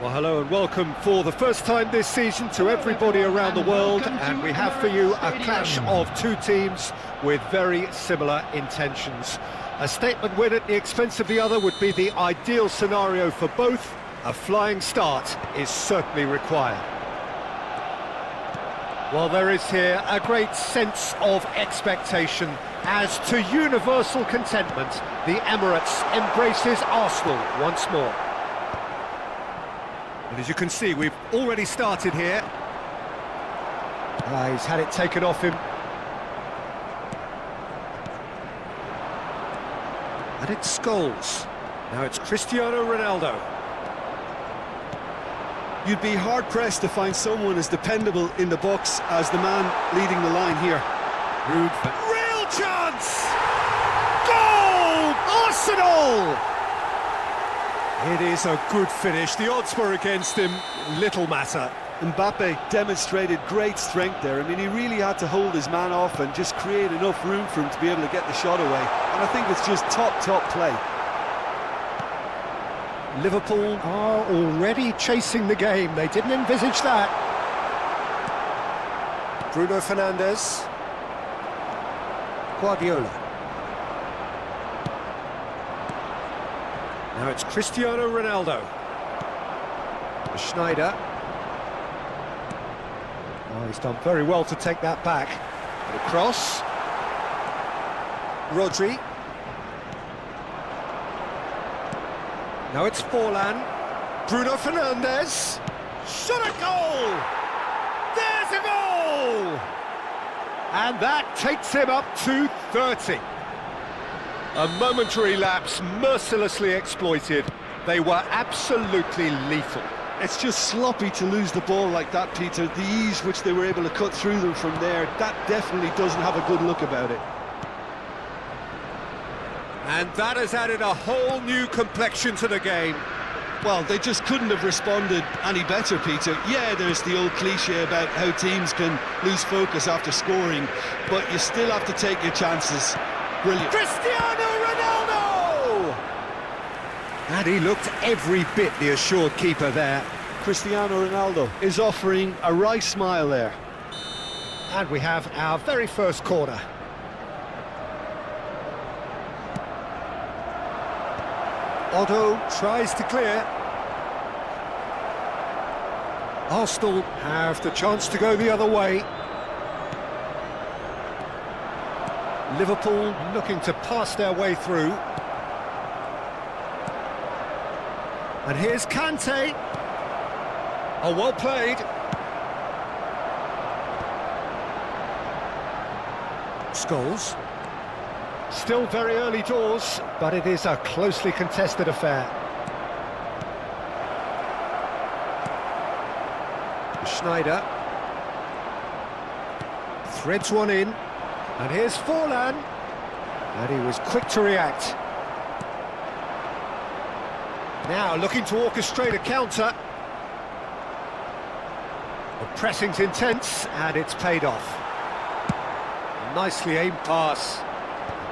Well, hello and welcome for the first time this season to everybody around the world, and we have for you a clash of two teams with very similar intentions. A statement win at the expense of the other would be the ideal scenario for both. A flying start is certainly required. Well, there is here a great sense of expectation as, to universal contentment, the Emirates embraces Arsenal once more. And as you can see, we've already started here. He's had it taken off him. And it's Scholes. Now it's Cristiano Ronaldo. You'd be hard-pressed to find someone as dependable in the box as the man leading the line here. Real chance! Goal! Arsenal! It is a good finish. The odds were against him. Little matter. Mbappe demonstrated great strength there. I mean, he really had to hold his man off and just create enough room for him to be able to get the shot away. And I think it's just top play. Liverpool are already chasing the game. They didn't envisage that. Bruno Fernandes. Guardiola. Now it's Cristiano Ronaldo. Schneider. Oh, he's done very well to take that back. The cross. Rodri. Now it's Forlan. Bruno Fernandes. Shot a goal! There's a goal! And that takes him up to 30. A momentary lapse mercilessly exploited. They were absolutely lethal. It's just sloppy to lose the ball like that, Peter. The ease which they were able to cut through them from there, that definitely doesn't have a good look about it. And that has added a whole new complexion to the game. Well, they just couldn't have responded any better, Peter. Yeah, there's the old cliche about how teams can lose focus after scoring, but you still have to take your chances. Brilliant. Cristiano Ronaldo! And he looked every bit the assured keeper there. Cristiano Ronaldo is offering a wry smile there. And we have our very first corner. Otto tries to clear. Arsenal have the chance to go the other way. Liverpool looking to pass their way through. And here's Kante. Oh, well played. Scholes. Still very early doors, but it is a closely contested affair. Schneider. Threads one in. And here's Forlan. And he was quick to react. Now looking to orchestrate a counter. The pressing's intense, and it's paid off. Nicely aimed pass.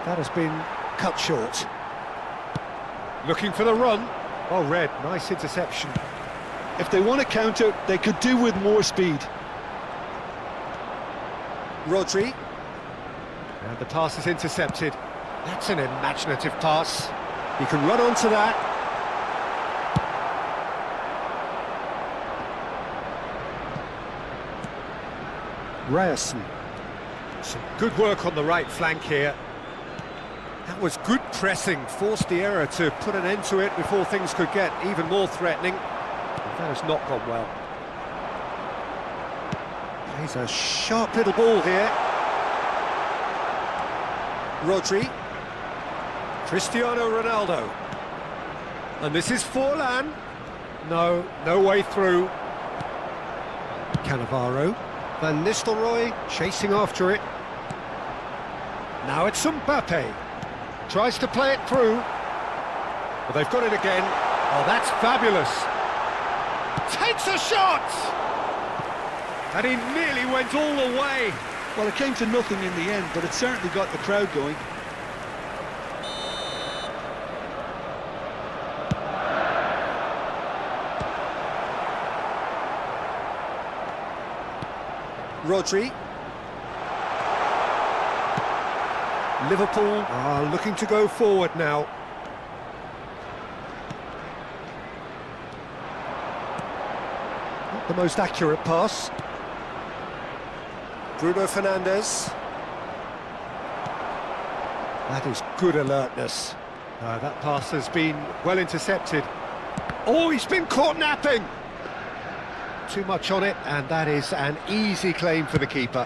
That has been cut short. Looking for the run. Oh, Red, nice interception. If they want to counter, they could do with more speed. Rodri. And the pass is intercepted. That's an imaginative pass. He can run onto that. Ryerson. Some good work on the right flank here. That was good pressing, forced the error to put an end to it before things could get even more threatening. But that has not gone well. Plays a sharp little ball here. Rodri. Cristiano Ronaldo. And this is Forlan. No way through. Cannavaro. Van Nistelrooy chasing after it. Now it's Mbappe. Tries to play it through. Well, they've got it again. Oh, that's fabulous. Takes a shot! And he nearly went all the way. Well, it came to nothing in the end, but it certainly got the crowd going. Rodri. Liverpool are looking to go forward now. Not the most accurate pass. Bruno Fernandes. That is good alertness. That pass has been well intercepted. Oh, he's been caught napping! Too much on it, and that is an easy claim for the keeper.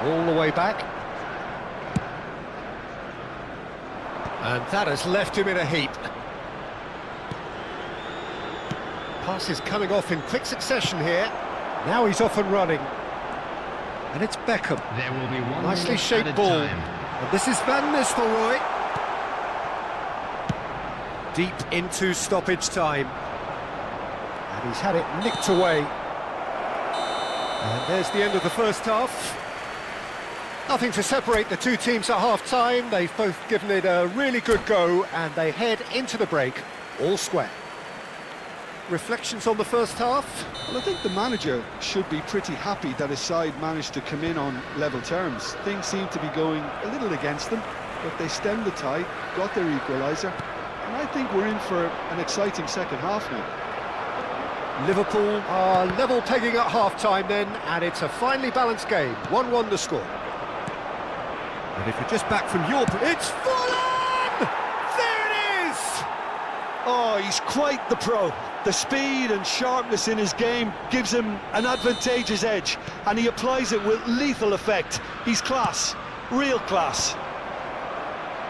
All the way back. And that has left him in a heap. Pass is coming off in quick succession here. Now he's off and running. And it's Beckham. There will be one nicely shaped ball. And this is Van Nistelrooy. Deep into stoppage time. And he's had it nicked away. And there's the end of the first half. Nothing to separate the two teams at half-time. They've both given it a really good go, and they head into the break all square. Reflections on the first half? Well, I think the manager should be pretty happy that his side managed to come in on level terms. Things seem to be going a little against them, but they stemmed the tide, got their equaliser, and I think we're in for an exciting second half now. Liverpool are level pegging at half-time then, and it's a finely balanced game. 1-1 the score. And if you're just back from your... It's Fulham! There it is! Oh, he's quite the pro. The speed and sharpness in his game gives him an advantageous edge, and he applies it with lethal effect. He's class, real class.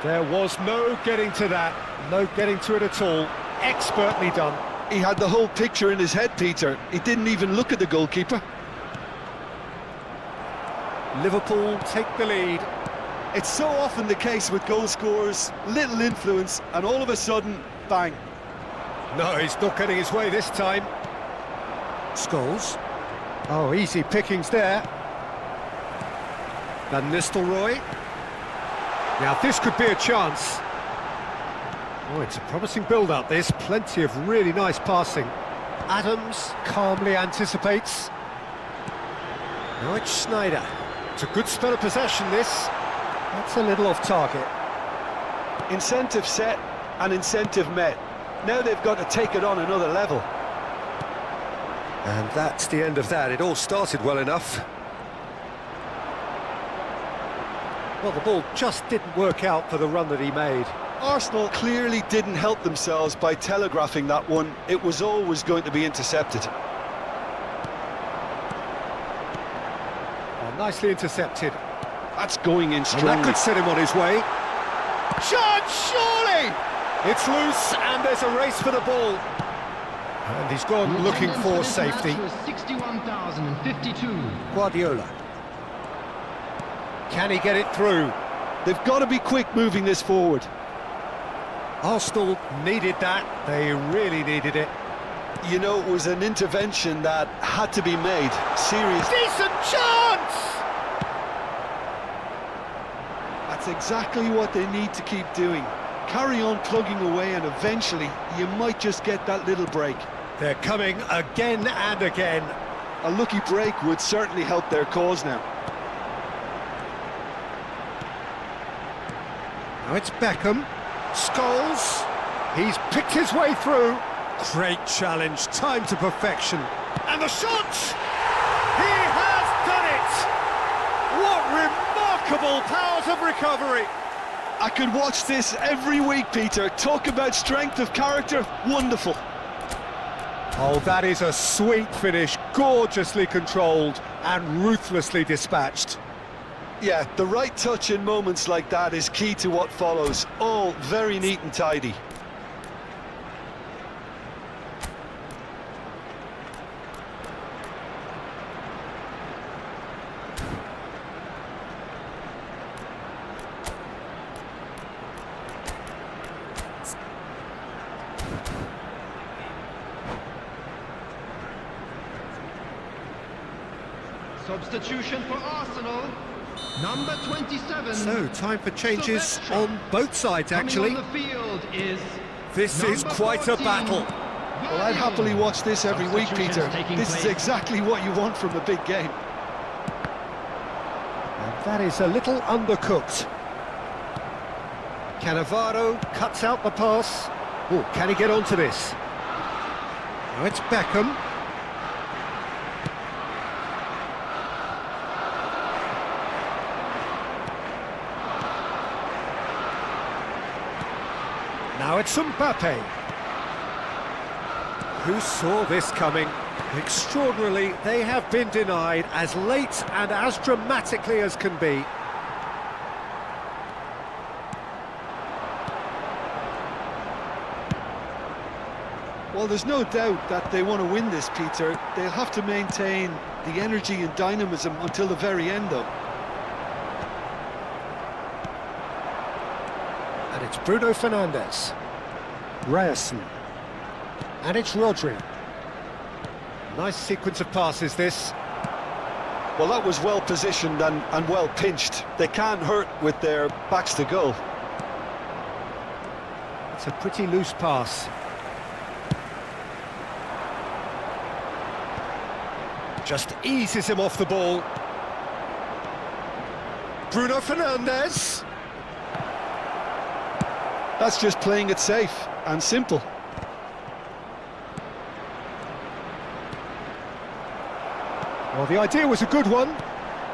There was no getting to that, no getting to it at all. Expertly done. He had the whole picture in his head, Peter. He didn't even look at the goalkeeper. Liverpool take the lead. It's so often the case with goal scorers, little influence, and all of a sudden, bang. No, he's not getting his way this time. Scholes. Oh, easy pickings there. Van Nistelrooy. Now, this could be a chance. Oh, it's a promising build-up, this. Plenty of really nice passing. Adams calmly anticipates. Now it's Schneider. It's a good spell of possession, this. That's a little off target. Incentive set and incentive met. Now they've got to take it on another level. And that's the end of that. It all started well enough. Well, the ball just didn't work out for the run that he made. Arsenal clearly didn't help themselves by telegraphing that one. It was always going to be intercepted. Oh, nicely intercepted. That's going in strongly. And that could set him on his way. Shot, surely! It's loose, and there's a race for the ball. And he's gone looking for safety. 61,052. Guardiola. Can he get it through? They've got to be quick moving this forward. Arsenal needed that. They really needed it. You know, it was an intervention that had to be made. Serious. Decent chance! That's exactly what they need to keep doing. Carry on plugging away, and eventually you might just get that little break. They're coming again and again. A lucky break would certainly help their cause now. Now it's Beckham. Scholes. He's picked his way through. Great challenge, time to perfection. And the shot! He has done it! What remarkable powers of recovery! I could watch this every week, Peter. Talk about strength of character. Wonderful. Oh, that is a sweet finish, gorgeously controlled and ruthlessly dispatched. Yeah, the right touch in moments like that is key to what follows. All very neat and tidy. Substitution for Arsenal, number 27. So, time for changes on both sides, actually. Coming on the field is This is quite a 14, battle. Well, I'd happily watch this every week, Peter. Substitutions taking This is place. exactly what you want from a big game. And that is a little undercooked. Cannavaro cuts out the pass. Oh, can he get onto this? Now it's Beckham. Now it's Mbappe. Who saw this coming? Extraordinarily, they have been denied as late and as dramatically as can be. Well, there's no doubt that they want to win this, Peter. They'll have to maintain the energy and dynamism until the very end, though. And it's Bruno Fernandes. Ryerson. And it's Rodri. Nice sequence of passes, this. Well, that was well positioned and well pinched. They can't hurt with their backs to goal. It's a pretty loose pass. Just eases him off the ball. Bruno Fernandes. That's just playing it safe and simple. Well, the idea was a good one.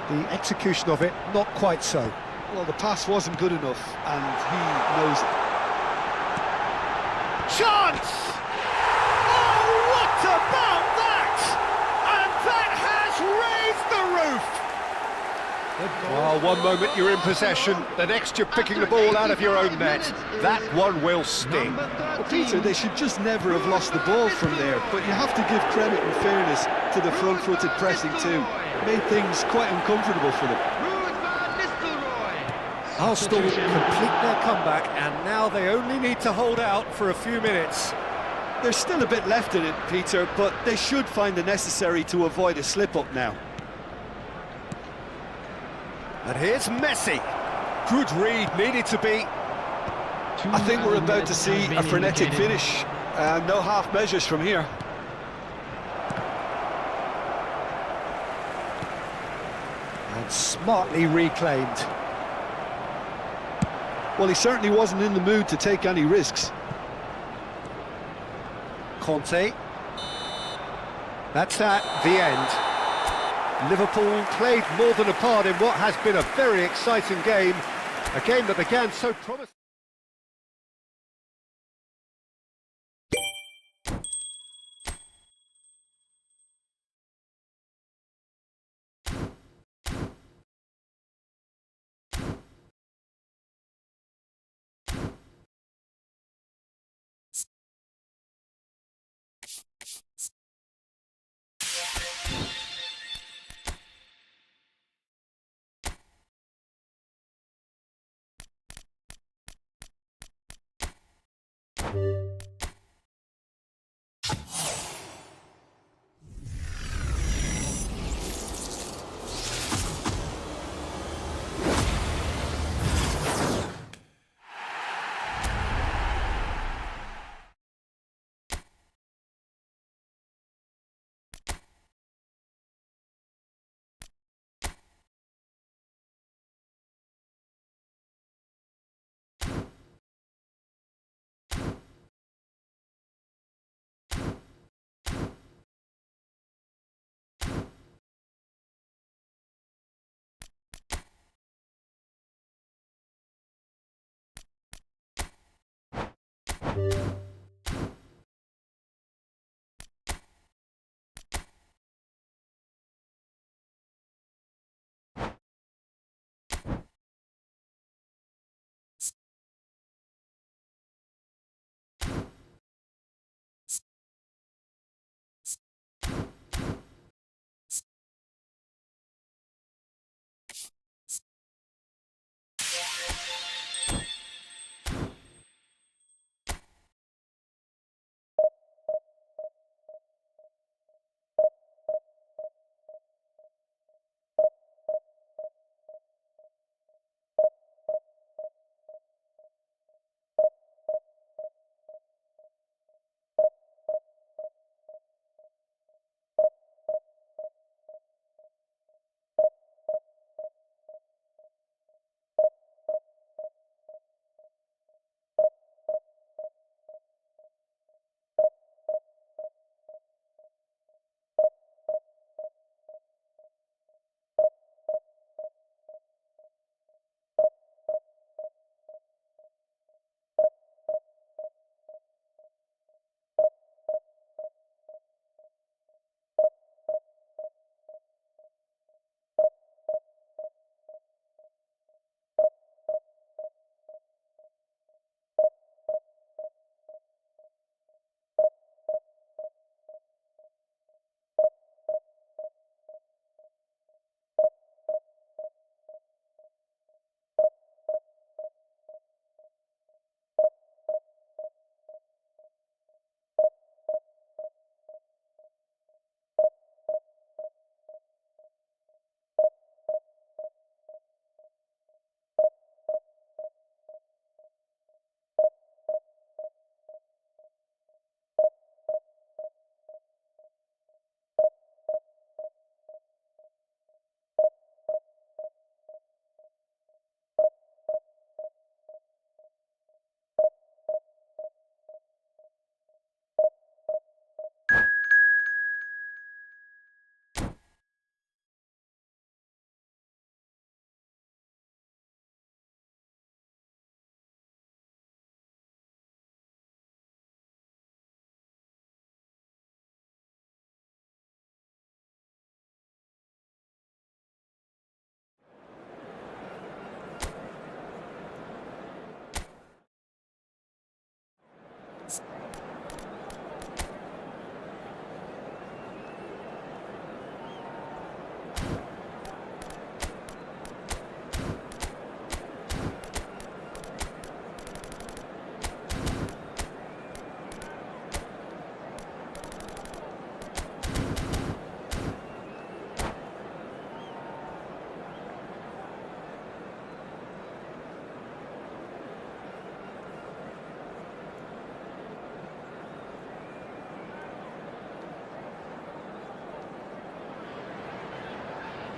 The execution of it, not quite so. Well, the pass wasn't good enough, and he knows it. Chance! Oh, what about that? And that has raised the roof! Oh, one moment you're in possession, the next you're picking the ball out of your own net. That one will sting. Well, Peter, they should just never have lost the ball from there, but you have to give credit and fairness to the front-footed pressing too. Made things quite uncomfortable for them. Arsenal complete their comeback, and now they only need to hold out for a few minutes. There's still a bit left in it, Peter, but they should find the necessary to avoid a slip-up now. And here's Messi. Good read, needed to be. I think we're about to see a frenetic finish. No half measures from here. And smartly reclaimed. Well, he certainly wasn't in the mood to take any risks. Conte. That's that, the end. Liverpool played more than a part in what has been a very exciting game. A game that began so promising.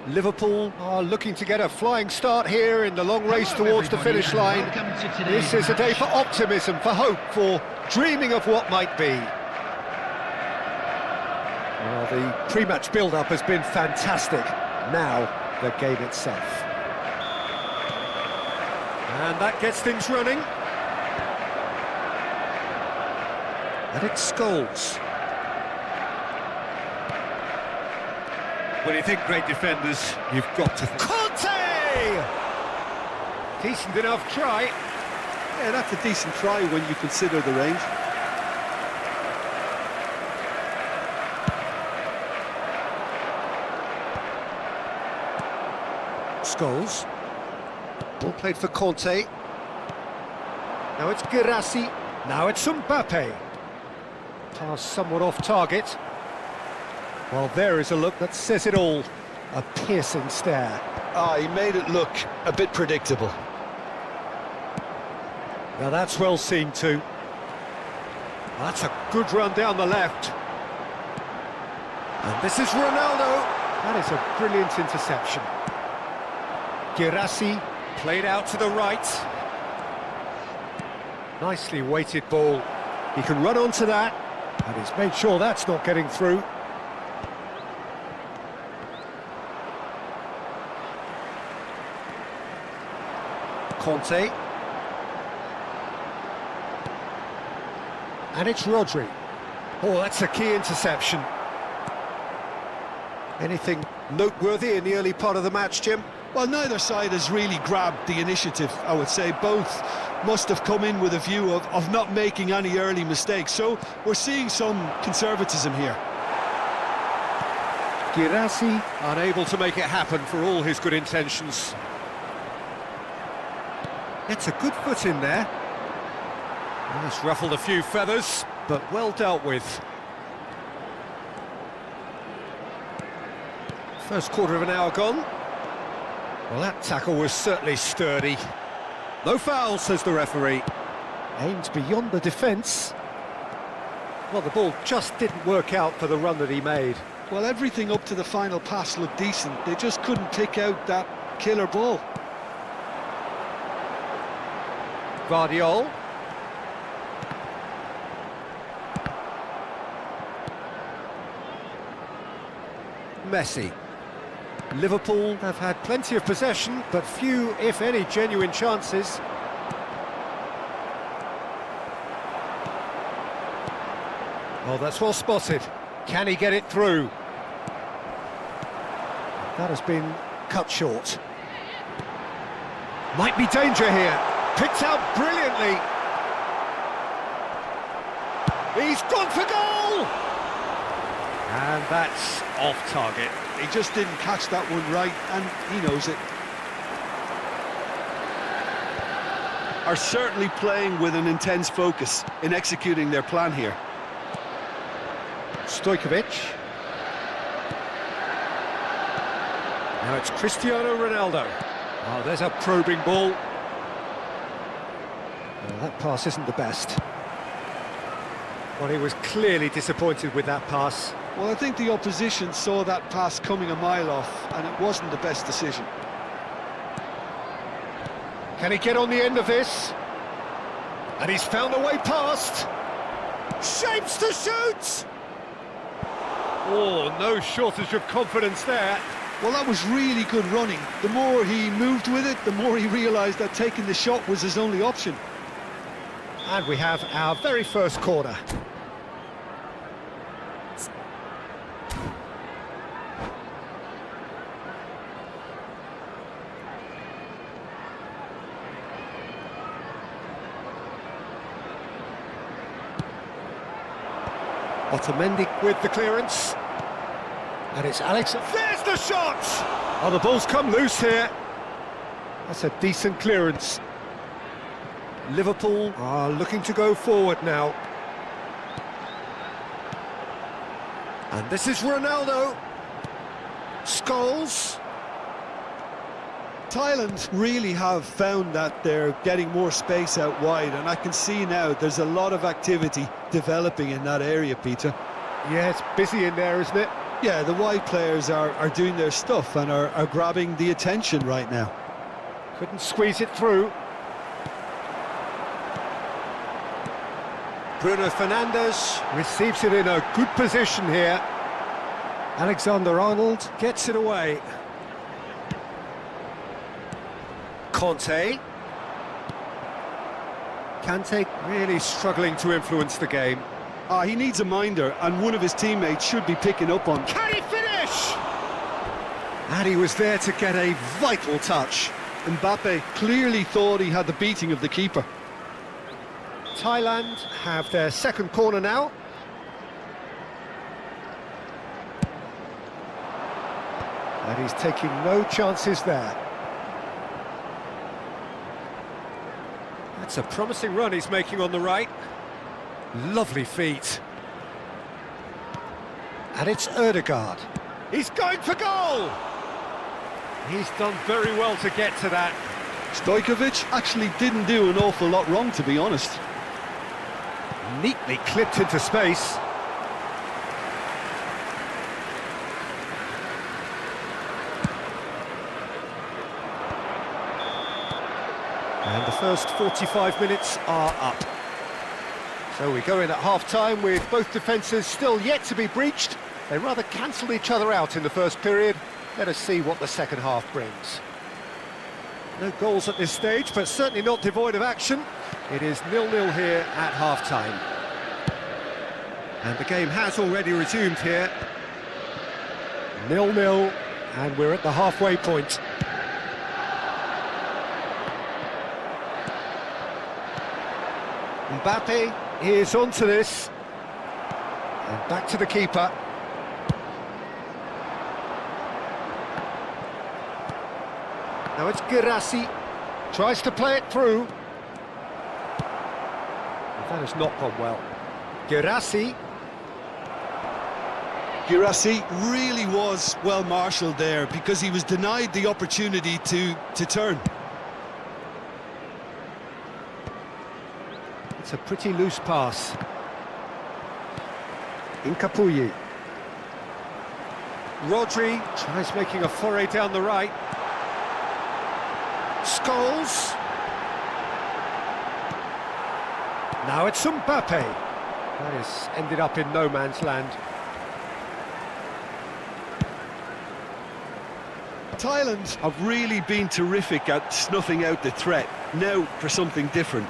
Liverpool are looking to get a flying start here in the long race towards the finish line. This is a day for optimism, for hope, for dreaming of what might be. Well, the pre-match build-up has been fantastic. Now, the game itself. And that gets things running. And it's Scholes. When you think great defenders, you've got to think... Conte! Decent enough try. Yeah, that's a decent try when you consider the range. Scholes. Ball played for Conte. Now it's Guirassy. Now it's Mbappe. Pass somewhat off target. Well, there is a look that says it all. A piercing stare. Ah, he made it look a bit predictable. Now that's well seen too. That's a good run down the left. And this is Ronaldo. That is a brilliant interception. Guirassy played out to the right. Nicely weighted ball. He can run onto that, and he's made sure that's not getting through. Conte. And it's Rodri. Oh, that's a key interception. Anything noteworthy in the early part of the match, Jim? Well, neither side has really grabbed the initiative, I would say. Both must have come in with a view of not making any early mistakes. So we're seeing some conservatism here. Guirassy unable to make it happen for all his good intentions. It's a good foot in there. Well, it's ruffled a few feathers, but well dealt with. First quarter of an hour gone. Well, that tackle was certainly sturdy. No foul, says the referee. Aimed beyond the defence. Well, the ball just didn't work out for the run that he made. Well, everything up to the final pass looked decent. They just couldn't pick out that killer ball. Guardiola. Messi. Liverpool have had plenty of possession, but few, if any, genuine chances. Oh, that's well spotted. Can he get it through? That has been cut short. Might be danger here. Picked out brilliantly. He's gone for goal! And that's off target. He just didn't catch that one right, and he knows it. Are certainly playing with an intense focus in executing their plan here. Stojkovic. Now it's Cristiano Ronaldo. Oh, there's a probing ball. Well, that pass isn't the best. Well, he was clearly disappointed with that pass. Well, I think the opposition saw that pass coming a mile off, and it wasn't the best decision. Can he get on the end of this? And he's found a way past. Shapes to shoot! Oh, no shortage of confidence there. Well, that was really good running. The more he moved with it, the more he realised that taking the shot was his only option. And we have our very first corner. Otamendi with the clearance. And it's Alex. There's the shot! Oh, the ball's come loose here. That's a decent clearance. Liverpool are looking to go forward now. And this is Ronaldo. Scholes. Thailand really have found that they're getting more space out wide, and I can see now there's a lot of activity developing in that area, Peter. Yeah, it's busy in there, isn't it? Yeah, the wide players are doing their stuff and are grabbing the attention right now. Couldn't squeeze it through. Bruno Fernandes receives it in a good position here. Alexander-Arnold gets it away. Kante really struggling to influence the game. He needs a minder, and one of his teammates should be picking up on. Can he finish? And he was there to get a vital touch. Mbappe clearly thought he had the beating of the keeper. Thailand have their second corner now. And he's taking no chances there. That's a promising run he's making on the right. Lovely feet. And it's Ødegaard. He's going for goal! He's done very well to get to that. Stojkovic actually didn't do an awful lot wrong, to be honest. Neatly clipped into space. And the first 45 minutes are up. So we go in at half-time with both defences still yet to be breached. They rather cancelled each other out in the first period. Let us see what the second half brings. No goals at this stage, but certainly not devoid of action. It is 0-0 here at half-time. And the game has already resumed here. 0-0, and we're at the halfway point. Mbappe is onto this. And back to the keeper. Now it's Guirassy. Tries to play it through. But that has not gone well. Guirassy. Guirassy really was well marshalled there because he was denied the opportunity to turn. It's a pretty loose pass. Incapuyi. Rodri tries making a foray down the right. Scholes. Now it's Mbappe. That has ended up in no man's land. Thailand have really been terrific at snuffing out the threat. Now for something different.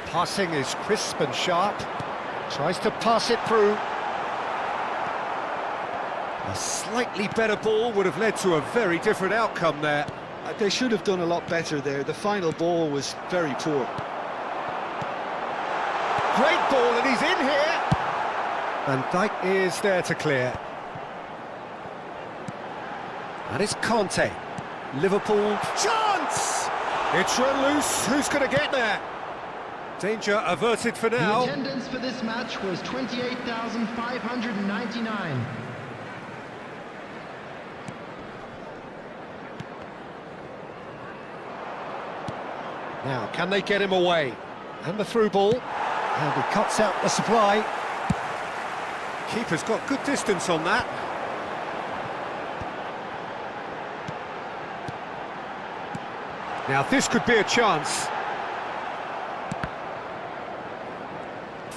Passing is crisp and sharp. Tries to pass it through. A slightly better ball would have led to a very different outcome there. They should have done a lot better there. The final ball was very poor. Great ball, and he's in here. Van Dijk is there to clear. And it's Kante. Liverpool, chance! It's run loose. Who's going to get there? Danger averted for now. The attendance for this match was 28,599. Now, can they get him away? And the through ball. And he cuts out the supply. Keeper's got good distance on that. Now, this could be a chance.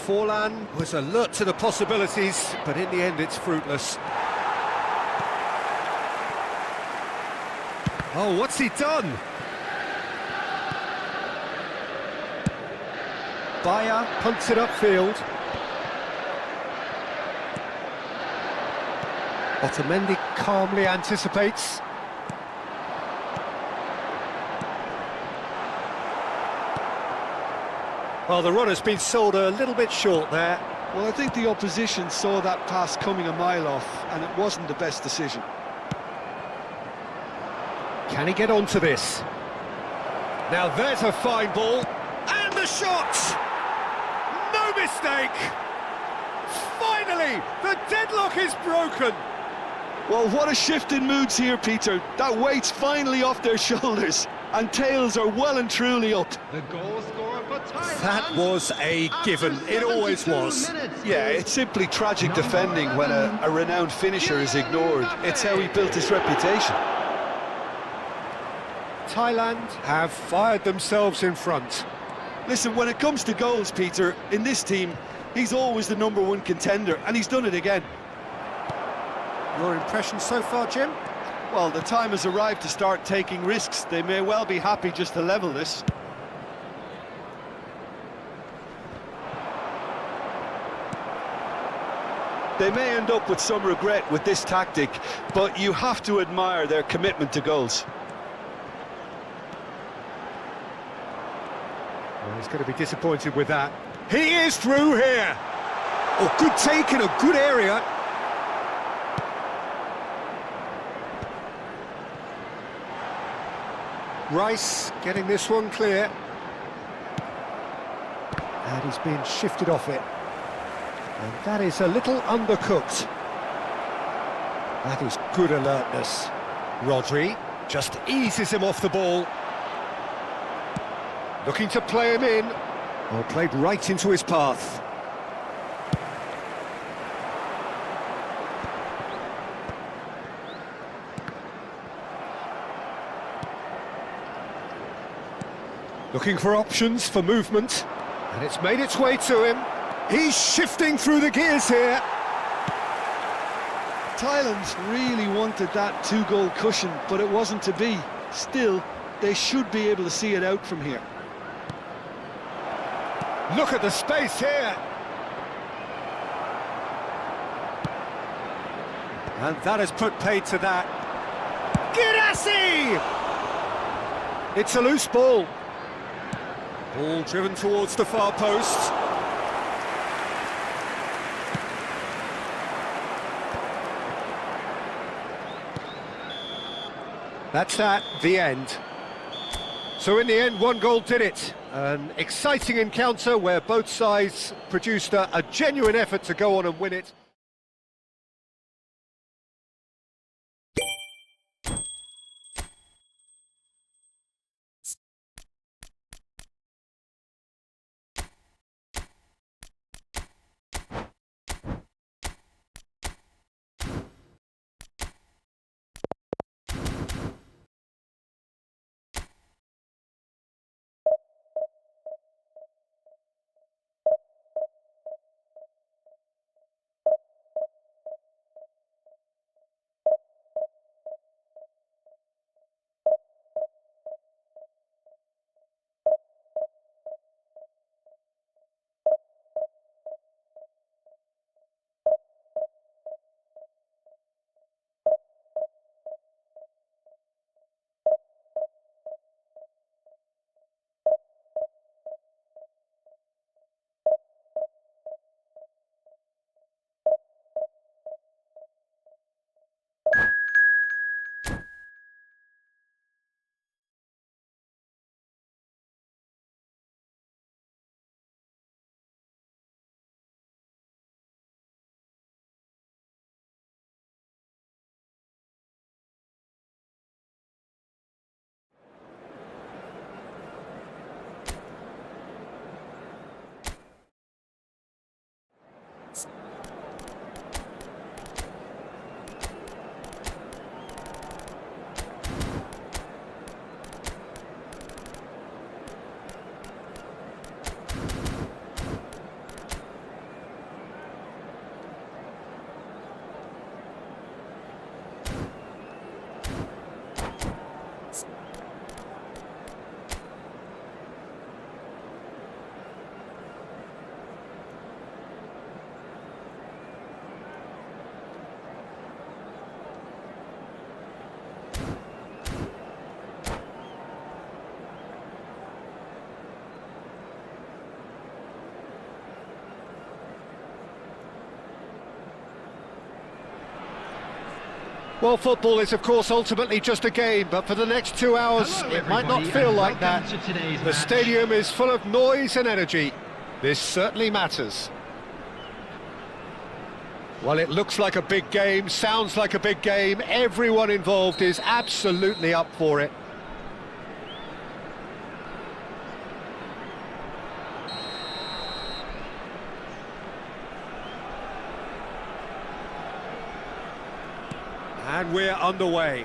Forlan was alert to the possibilities, but in the end it's fruitless. Oh, what's he done? Bayer punts it upfield. Otamendi calmly anticipates. Well, the run has been sold a little bit short there. Well, I think the opposition saw that pass coming a mile off, and it wasn't the best decision. Can he get onto this? Now there's a fine ball. And the shot! No mistake! Finally, the deadlock is broken. Well, what a shift in moods here, Peter. That weight's finally off their shoulders, and tails are well and truly up. The goal scorer for for Thailand. That was a given. It always was. Yeah, it's simply tragic defending when a renowned finisher is ignored. It's how he built his reputation. Thailand have fired themselves in front. Listen, when it comes to goals, Peter, in this team, he's always the #1 contender, and he's done it again. Your impression so far, Jim? Well, the time has arrived to start taking risks. They may well be happy just to level this. They may end up with some regret with this tactic, but you have to admire their commitment to goals. Well, he's going to be disappointed with that. He is through here! Oh, good take in a good area. Rice getting this one clear. And he's been shifted off it. And that is a little undercooked. That is good alertness. Rodri just eases him off the ball. Looking to play him in. Well, played right into his path. Looking for options for movement. And it's made its way to him. He's shifting through the gears here. Thailand really wanted that 2-goal cushion, but it wasn't to be. Still, they should be able to see it out from here. Look at the space here. And that has put paid to that. Girassi! It's a loose ball. Ball driven towards the far post. That's that, the end. So in the end, 1 goal did it. An exciting encounter where both sides produced a genuine effort to go on and win it. Well, football is, of course, ultimately just a game, but for the next 2 hours, Hello, it might not feel like that. The stadium is full of noise and energy. This certainly matters. Well, it looks like a big game, sounds like a big game. Everyone involved is absolutely up for it. And we're underway.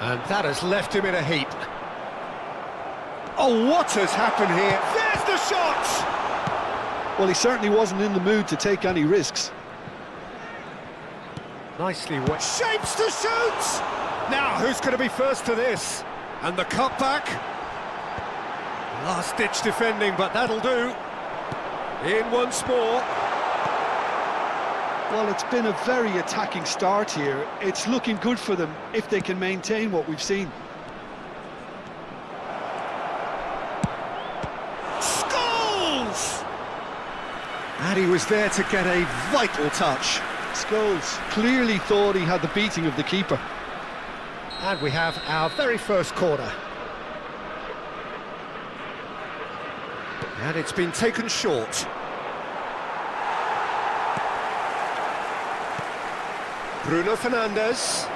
And that has left him in a heap. Oh, what has happened here? There's the shot! Well, he certainly wasn't in the mood to take any risks. Nicely wet. Shapes to shoot! Now, who's going to be first to this? And the cutback. Last-ditch defending, but that'll do. In once more. Well, it's been a very attacking start here. It's looking good for them if they can maintain what we've seen. Scholes! And he was there to get a vital touch. Scholes clearly thought he had the beating of the keeper. And we have our very first corner. And it's been taken short. Bruno Fernandes.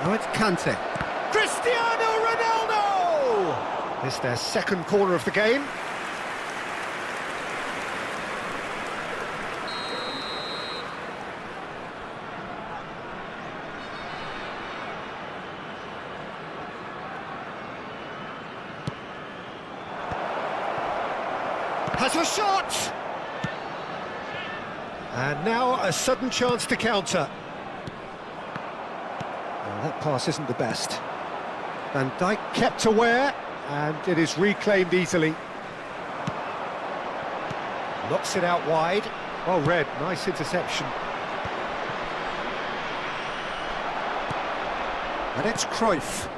Now it's Kante. Cristiano Ronaldo! This is their second corner of the game. Has a shot! And now a sudden chance to counter. Well, that pass isn't the best. Van Dijk kept aware, and it is reclaimed easily. Knocks it out wide. Well read, nice interception. And it's Cruyff.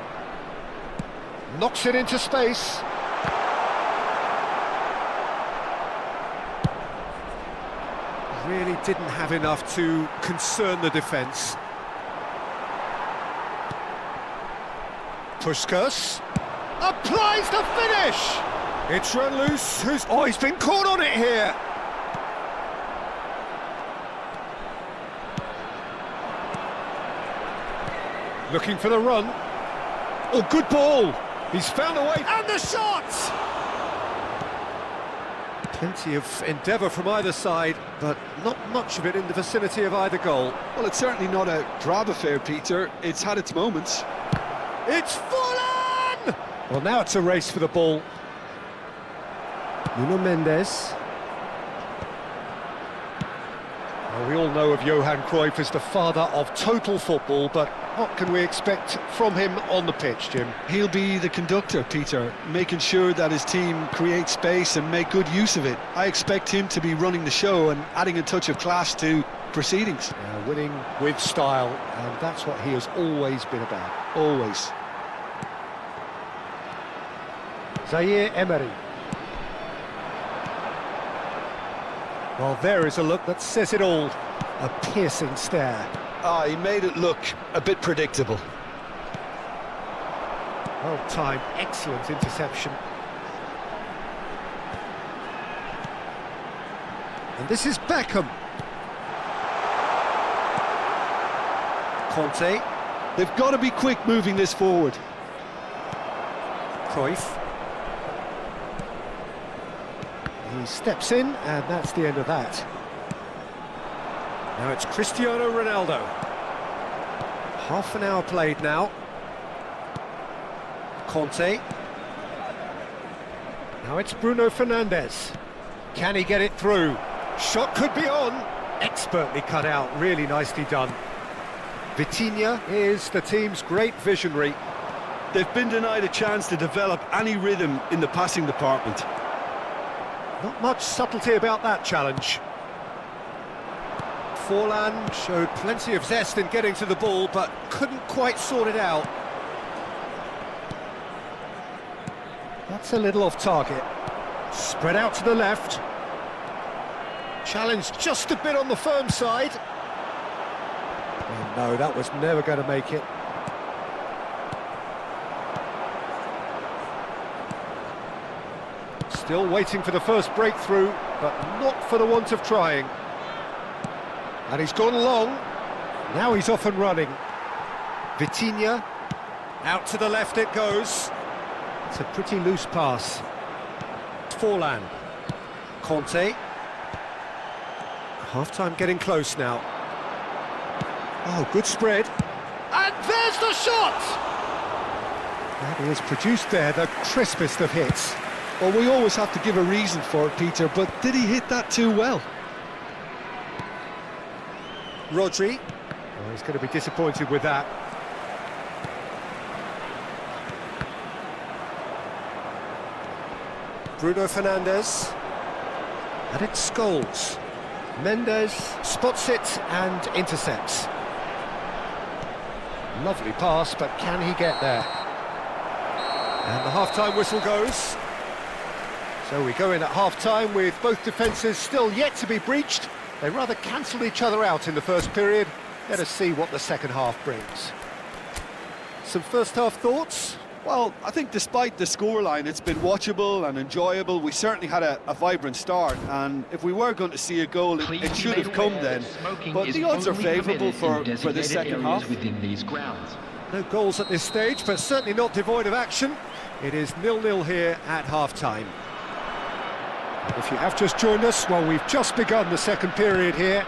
Knocks it into space. Really didn't have enough to concern the defence. Puskas applies the finish. It's run loose. He's been caught on it here. Looking for the run. Oh, good ball. He's found a way. And the shot! Plenty of endeavour from either side, but not much of it in the vicinity of either goal. Well, it's certainly not a drab affair, Peter. It's had its moments. It's fallen! Well, now it's a race for the ball. Nuno Mendes. Well, we all know of Johan Cruyff as the father of total football, but what can we expect from him on the pitch, Jim? He'll be the conductor, Peter, making sure that his team creates space and make good use of it. I expect him to be running the show and adding a touch of class to proceedings. Winning with style, and that's what he has always been about. Always. Zaire Emery. Well, there is a look that says it all. A piercing stare. He made it look a bit predictable. Well timed, excellent interception. And this is Beckham. Conte. They've got to be quick moving this forward. Cruyff. He steps in, and that's the end of that. Now it's Cristiano Ronaldo. Half an hour played now. Conte. Now it's Bruno Fernandes. Can he get it through? Shot could be on. Expertly cut out, really nicely done. Vitinha is the team's great visionary. They've been denied a chance to develop any rhythm in the passing department. Not much subtlety about that challenge. Forlan showed plenty of zest in getting to the ball, but couldn't quite sort it out. That's a little off target. Spread out to the left. Challenge just a bit on the firm side. Oh, no, that was never going to make it. Still waiting for the first breakthrough, but not for the want of trying. And he's gone long. Now he's off and running. Vitinha. Out to the left it goes. It's a pretty loose pass. Forlan. Conte. Half-time getting close now. Oh, good spread. And there's the shot! That is produced there, the crispest of hits. Well, we always have to give a reason for it, Peter, but did he hit that too well? Rodri. Oh, he's going to be disappointed with that. Bruno Fernandes. And it's Scholes. Mendes spots it and intercepts. Lovely pass, but can he get there? And the half-time whistle goes. So we go in at half-time with both defences still yet to be breached. They rather cancelled each other out in the first period. Let us see what the second half brings. Some first-half thoughts? Well, I think despite the scoreline, it's been watchable and enjoyable. We certainly had a vibrant start, and if we were going to see a goal, it should have come then. But the odds are favourable for the second half. Within these grounds. No goals at this stage, but certainly not devoid of action. It is 0-0 here at half-time. If you have just joined us, well, we've just begun the second period here.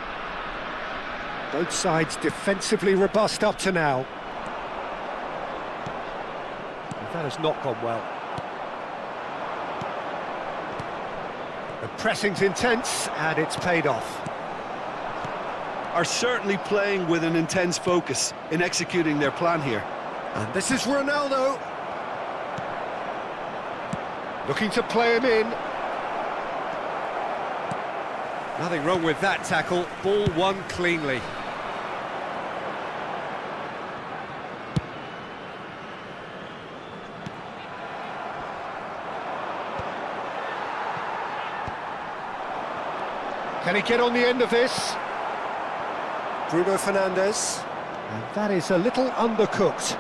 Both sides defensively robust up to now. That has not gone well. The pressing's intense, and it's paid off. Are certainly playing with an intense focus in executing their plan here. And this is Ronaldo. Looking to play him in. Nothing wrong with that tackle. Ball won cleanly. Can he get on the end of this? Bruno Fernandes. And that is a little undercooked.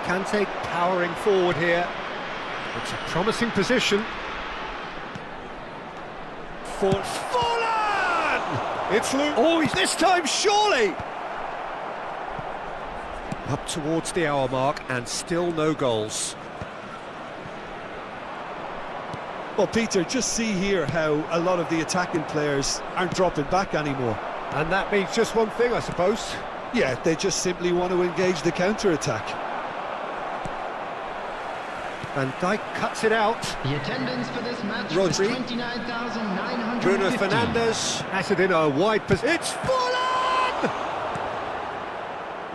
Kante powering forward here. It's a promising position. Forlan! It's Luke. Oh, this time surely! Up towards the hour mark and still no goals. Well, Peter, just see here how a lot of the attacking players aren't dropping back anymore. And that means just one thing, I suppose. Yeah, they just simply want to engage the counter-attack. Van Dijk cuts it out. The attendance for this match Rodri. was 29,950. Bruno Fernandes has it in a wide position. It's Forlan!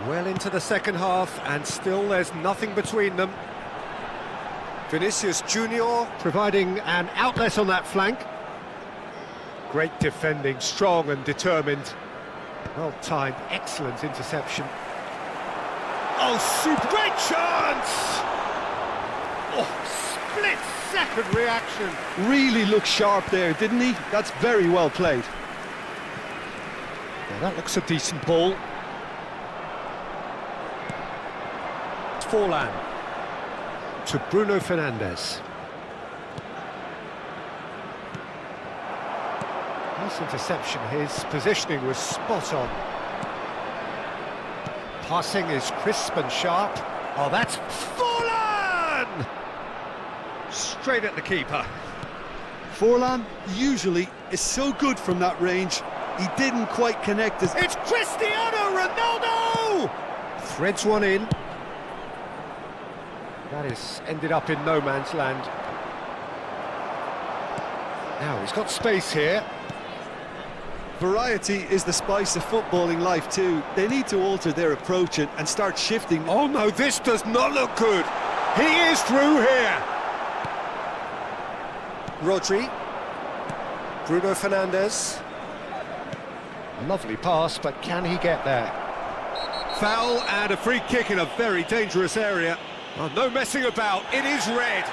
Well into the second half, and still there's nothing between them. Vinicius Junior providing an outlet on that flank. Great defending, strong and determined. Well timed, excellent interception. Oh, super! Great chance! Oh, split-second reaction. Really looked sharp there, didn't he? That's very well played. Yeah, that looks a decent ball. Forlan to Bruno Fernandes. Nice interception, his positioning was spot on. Passing is crisp and sharp. Oh, that's Forlan! Straight at the keeper. Forlan usually is so good from that range, he didn't quite connect as... It's Cristiano Ronaldo! Threads one in. That is ended up in no man's land. Now he's got space here. Variety is the spice of footballing life too. They need to alter their approach and start shifting. Oh no, this does not look good. He is through here. Rodri. Bruno Fernandes. Lovely pass, but can he get there? Foul and a free kick in a very dangerous area. Oh, no messing about, it is red.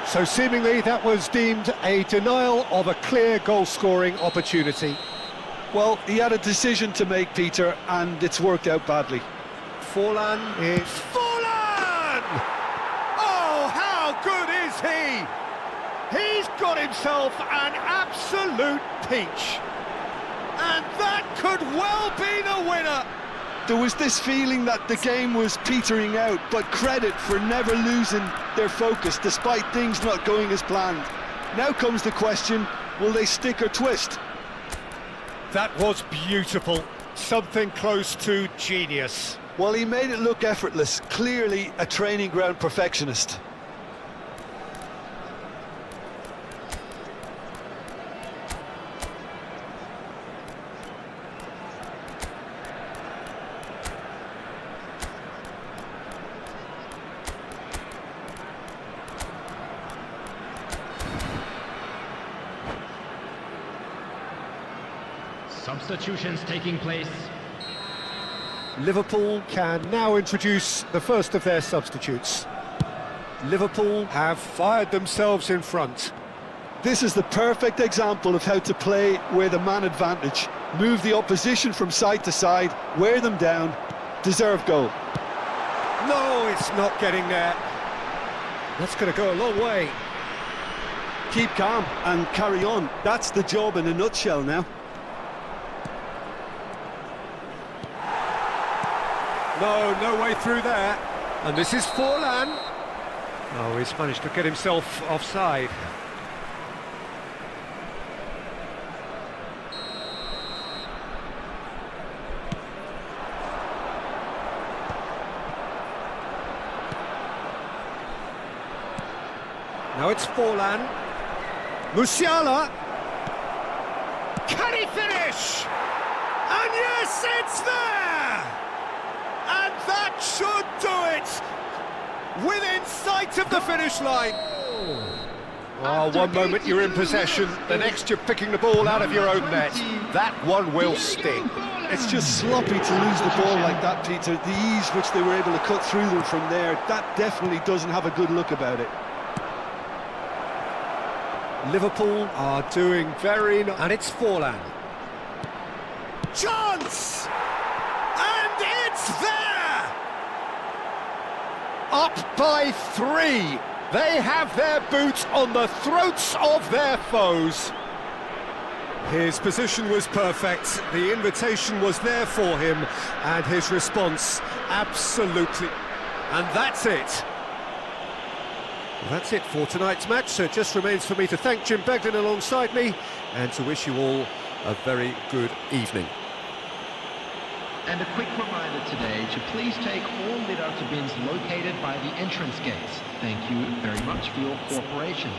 So seemingly that was deemed a denial of a clear goal-scoring opportunity. Well, he had a decision to make, Peter, and it's worked out badly. Forlan is... Forlan! Oh, how good is he? He's got himself an absolute peach. And that could well be the winner. There was this feeling that the game was petering out, but credit for never losing their focus despite things not going as planned. Now comes the question, will they stick or twist? That was beautiful. Something close to genius. Well, he made it look effortless, clearly a training ground perfectionist. Substitutions taking place. Liverpool can now introduce the first of their substitutes. Liverpool have fired themselves in front. This is the perfect example of how to play with a man advantage. Move the opposition from side to side, wear them down, deserve goal. No, it's not getting there. That's going to go a long way. Keep calm and carry on. That's the job in a nutshell now. No way through there. And this is Forlan. Oh, he's managed to get himself offside. Now it's Forlan. Musiala. Can he finish? And yes, it's there! And that should do it! Within sight of the finish line. Oh, one moment you're in possession, the next you're picking the ball out of your own net. That one will sting. It's just sloppy to lose the ball like that, Peter. The ease which they were able to cut through them from there, that definitely doesn't have a good look about it. Liverpool are doing very nice. And it's Forlan. Chance! And it's there! Up by 3. They have their boot on the throats of their foes. His position was perfect, the invitation was there for him, and his response absolutely. And that's it. That's it for tonight's match, so it just remains for me to thank Jim Begden alongside me and to wish you all a very good evening. And a quick reminder today to please take all litter bins located by the entrance gates. Thank you very much for your cooperation.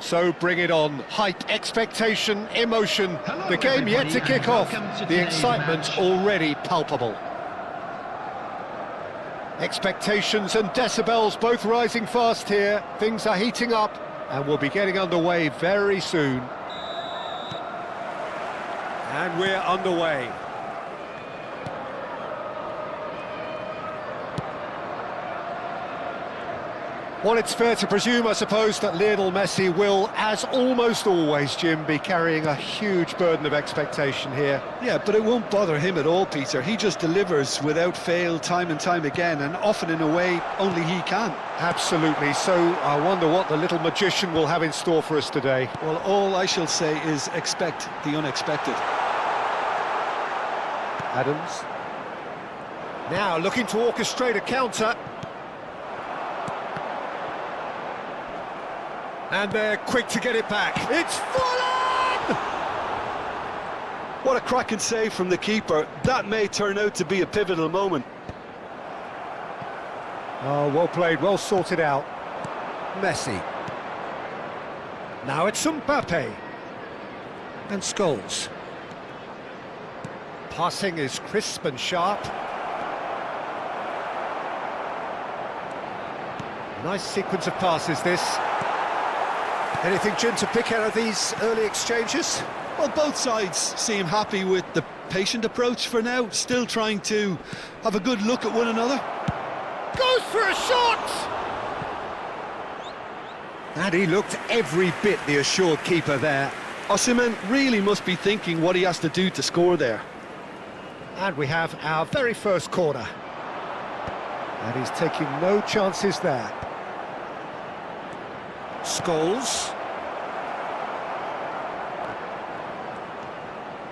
So bring it on. Hype, expectation, emotion. Hello, The game yet to everybody, kick and off. welcome to The today's excitement match. already palpable. Expectations and decibels both rising fast here. Things are heating up and we'll be getting underway very soon. And we're underway. Well, it's fair to presume, I suppose, that Lionel Messi will, as almost always, Jim, be carrying a huge burden of expectation here. Yeah, but it won't bother him at all, Peter. He just delivers without fail time and time again, and often in a way only he can. Absolutely. So I wonder what the little magician will have in store for us today. Well, all I shall say is expect the unexpected. Adams. Now looking to orchestrate a counter. And they're quick to get it back. It's fallen! What a cracking save from the keeper. That may turn out to be a pivotal moment. Oh, well played, well sorted out. Messi. Now it's Mbappe. And Scholes. Passing is crisp and sharp. Nice sequence of passes, this. Anything, Jim, to pick out of these early exchanges? Well, both sides seem happy with the patient approach for now, still trying to have a good look at one another. Goes for a shot! And he looked every bit the assured keeper there. Osimhen really must be thinking what he has to do to score there. And we have our very first corner. And he's taking no chances there. Scholes.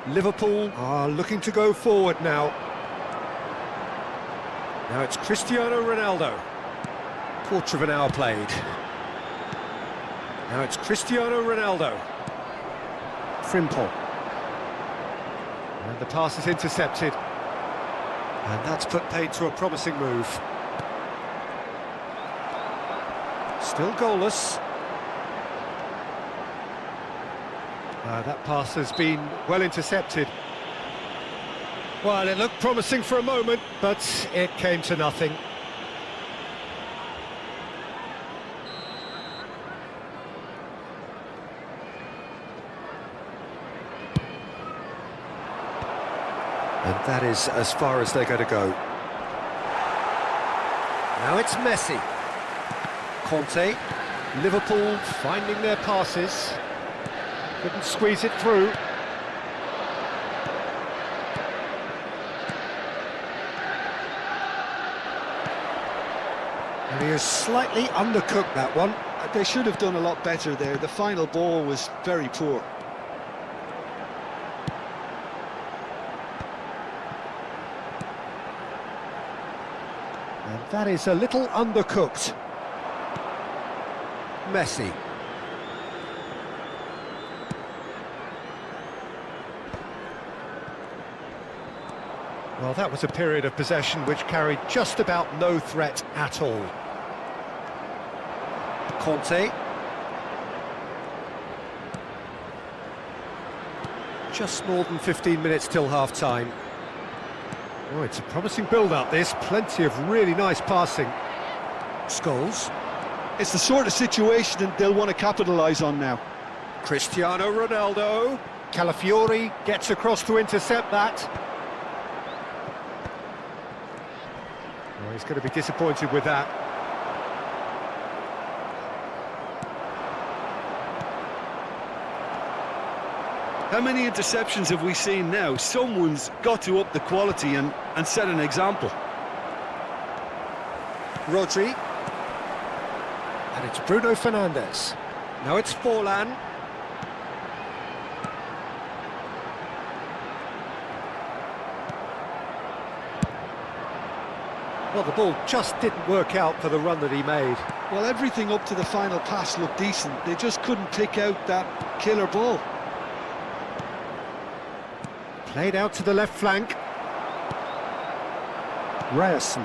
Liverpool are looking to go forward now. Now it's Cristiano Ronaldo. Quarter of an hour played. Now it's Cristiano Ronaldo. Frimpong. And the pass is intercepted. And that's put paid to a promising move. Still goalless. That pass has been well intercepted. Well, it looked promising for a moment, but it came to nothing. And that is as far as they're going to go. Now it's Messi. Conte. Liverpool finding their passes. Couldn't squeeze it through. And he has slightly undercooked that one. They should have done a lot better there. The final ball was very poor. And that is a little undercooked. Messi. Well, that was a period of possession which carried just about no threat at all. Conte. Just more than 15 minutes till half-time. Oh, it's a promising build-up, this. Plenty of really nice passing. Scholes. It's the sort of situation that they'll want to capitalise on now. Cristiano Ronaldo. Calafiori gets across to intercept that. Oh, he's going to be disappointed with that. How many interceptions have we seen now? Someone's got to up the quality and set an example. Rodri. And it's Bruno Fernandes. Now it's Forlan. Well, the ball just didn't work out for the run that he made. Well, everything up to the final pass looked decent. They just couldn't pick out that killer ball. Played out to the left flank. Ryerson.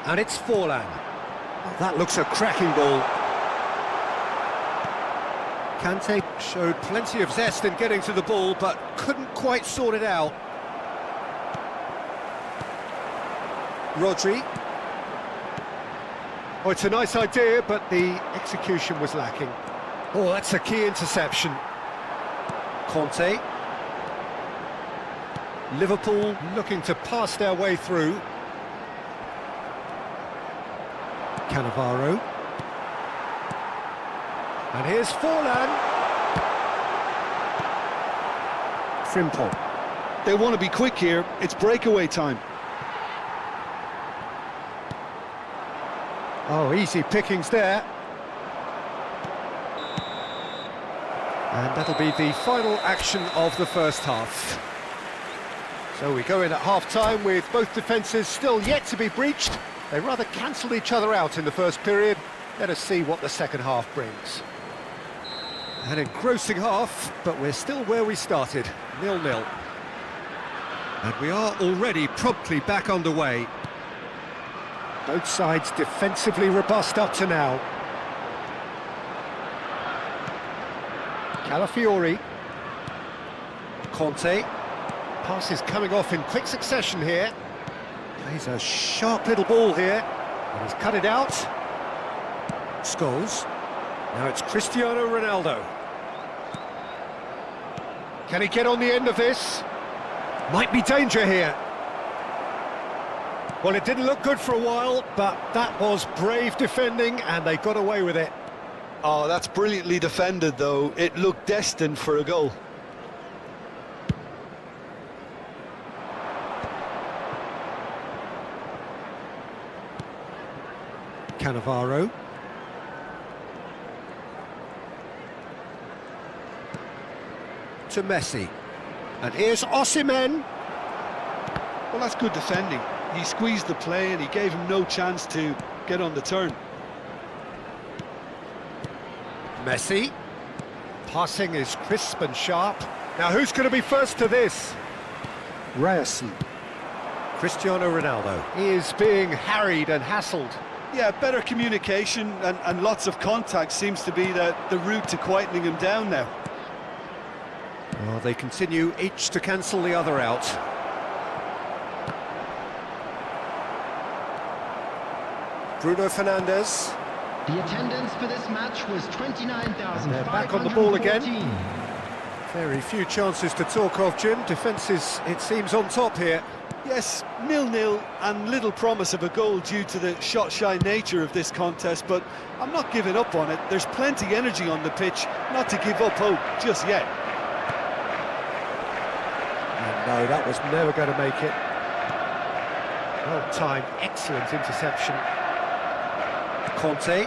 And it's Forlan. Oh, that looks a cracking ball. Kante showed plenty of zest in getting to the ball, but couldn't quite sort it out. Rodri. Oh, it's a nice idea, but the execution was lacking. Oh, that's a key interception. Conte. Liverpool looking to pass their way through. Cannavaro. And here's Forlan. Frimpong. They want to be quick here. It's breakaway time. Oh, easy pickings there. And that'll be the final action of the first half. So we go in at half-time with both defences still yet to be breached. They rather cancelled each other out in the first period. Let us see what the second half brings. An engrossing half, but we're still where we started, 0-0. And we are already promptly back underway. Both sides defensively robust up to now. Calafiori. Conte. Passes coming off in quick succession here. Plays a sharp little ball here. And he's cut it out. Scholes. Now it's Cristiano Ronaldo. Can he get on the end of this? Might be danger here. Well, it didn't look good for a while, but that was brave defending, and they got away with it. Oh, that's brilliantly defended, though. It looked destined for a goal. Cannavaro. To Messi. And here's Osimhen. Well, that's good defending. He squeezed the play and he gave him no chance to get on the turn. Messi. Passing is crisp and sharp. Now who's going to be first to this? Ryerson. Cristiano Ronaldo. He is being harried and hassled. Yeah, better communication and lots of contact seems to be the route to quietening him down now. Well, they continue each to cancel the other out. Bruno Fernandes. The attendance for this match was 29,514. And they're back on the ball again. Very few chances to talk of, Jim. Defence is, it seems, on top here. Yes, 0-0 and little promise of a goal due to the shot-shy nature of this contest, but I'm not giving up on it. There's plenty energy on the pitch, not to give up hope just yet. And no, that was never going to make it. Well-timed, excellent interception. Conte.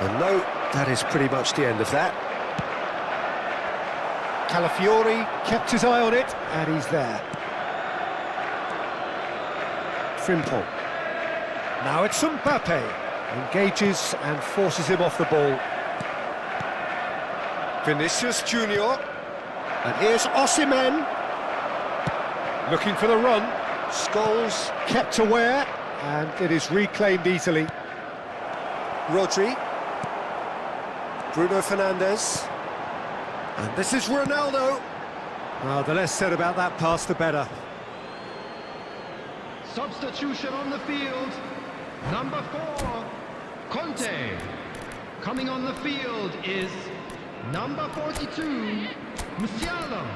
And no, that is pretty much the end of that. Calafiori kept his eye on it, and he's there. Frimpong. Now it's Mbappe. Engages and forces him off the ball. Vinicius Junior. And here's Osimhen. Looking for the run. Scholes kept aware, and it is reclaimed easily. Rodri. Bruno Fernandes. And this is Ronaldo. Well, the less said about that pass, the better. Substitution on the field. Number 4, Conte. Coming on the field is number 42, Musiala.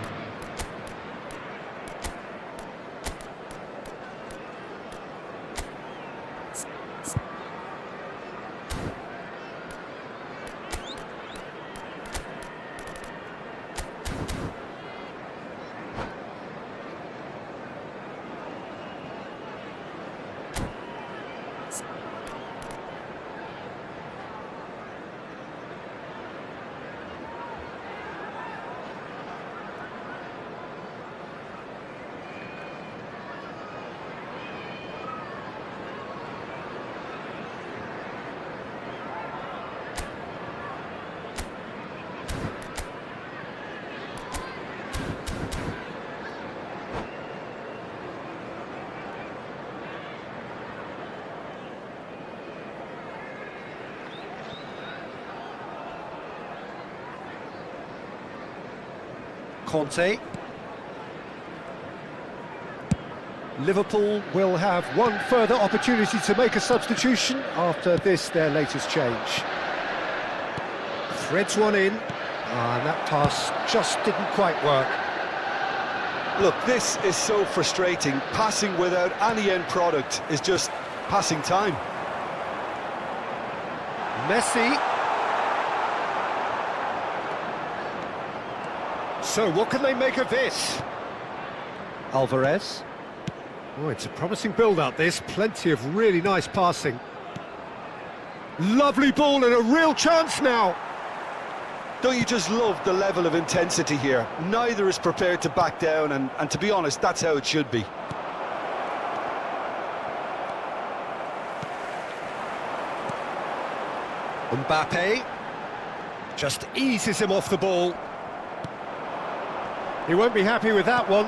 Conte. Liverpool will have one further opportunity to make a substitution after this, their latest change. Threads one in, and that pass just didn't quite work. Look, this is so frustrating. Passing without any end product is just passing time. Messi. So what can they make of this? Alvarez. Oh, it's a promising build-up, this. Plenty of really nice passing. Lovely ball and a real chance now. Don't you just love the level of intensity here? Neither is prepared to back down, and to be honest, that's how it should be. Mbappe just eases him off the ball. He won't be happy with that one.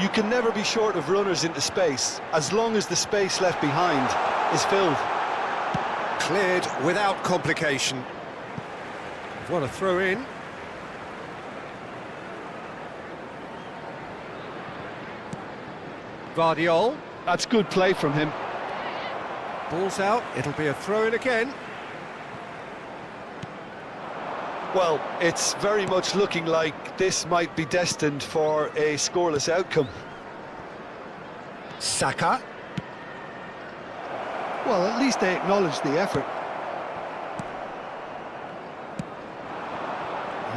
You can never be short of runners into space, as long as the space left behind is filled. Cleared without complication. What a throw in. Guardiola. That's good play from him. Ball's out, it'll be a throw in again. Well, it's very much looking like this might be destined for a scoreless outcome. Saka. Well, at least they acknowledge the effort.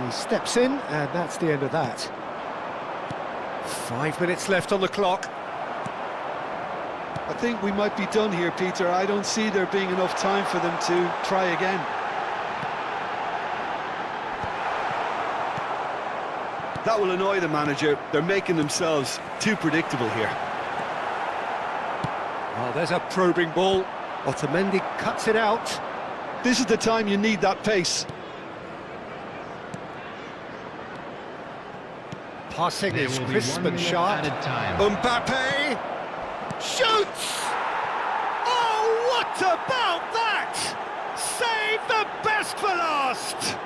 He steps in, and that's the end of that. 5 minutes left on the clock. I think we might be done here, Peter. I don't see there being enough time for them to try again. That will annoy the manager. They're making themselves too predictable here. Oh, there's a probing ball. Otamendi cuts it out. This is the time you need that pace. Passing There is will be crisp 1 and minute sharp. added time. Mbappe shoots! Oh, what about that? Save the best for last!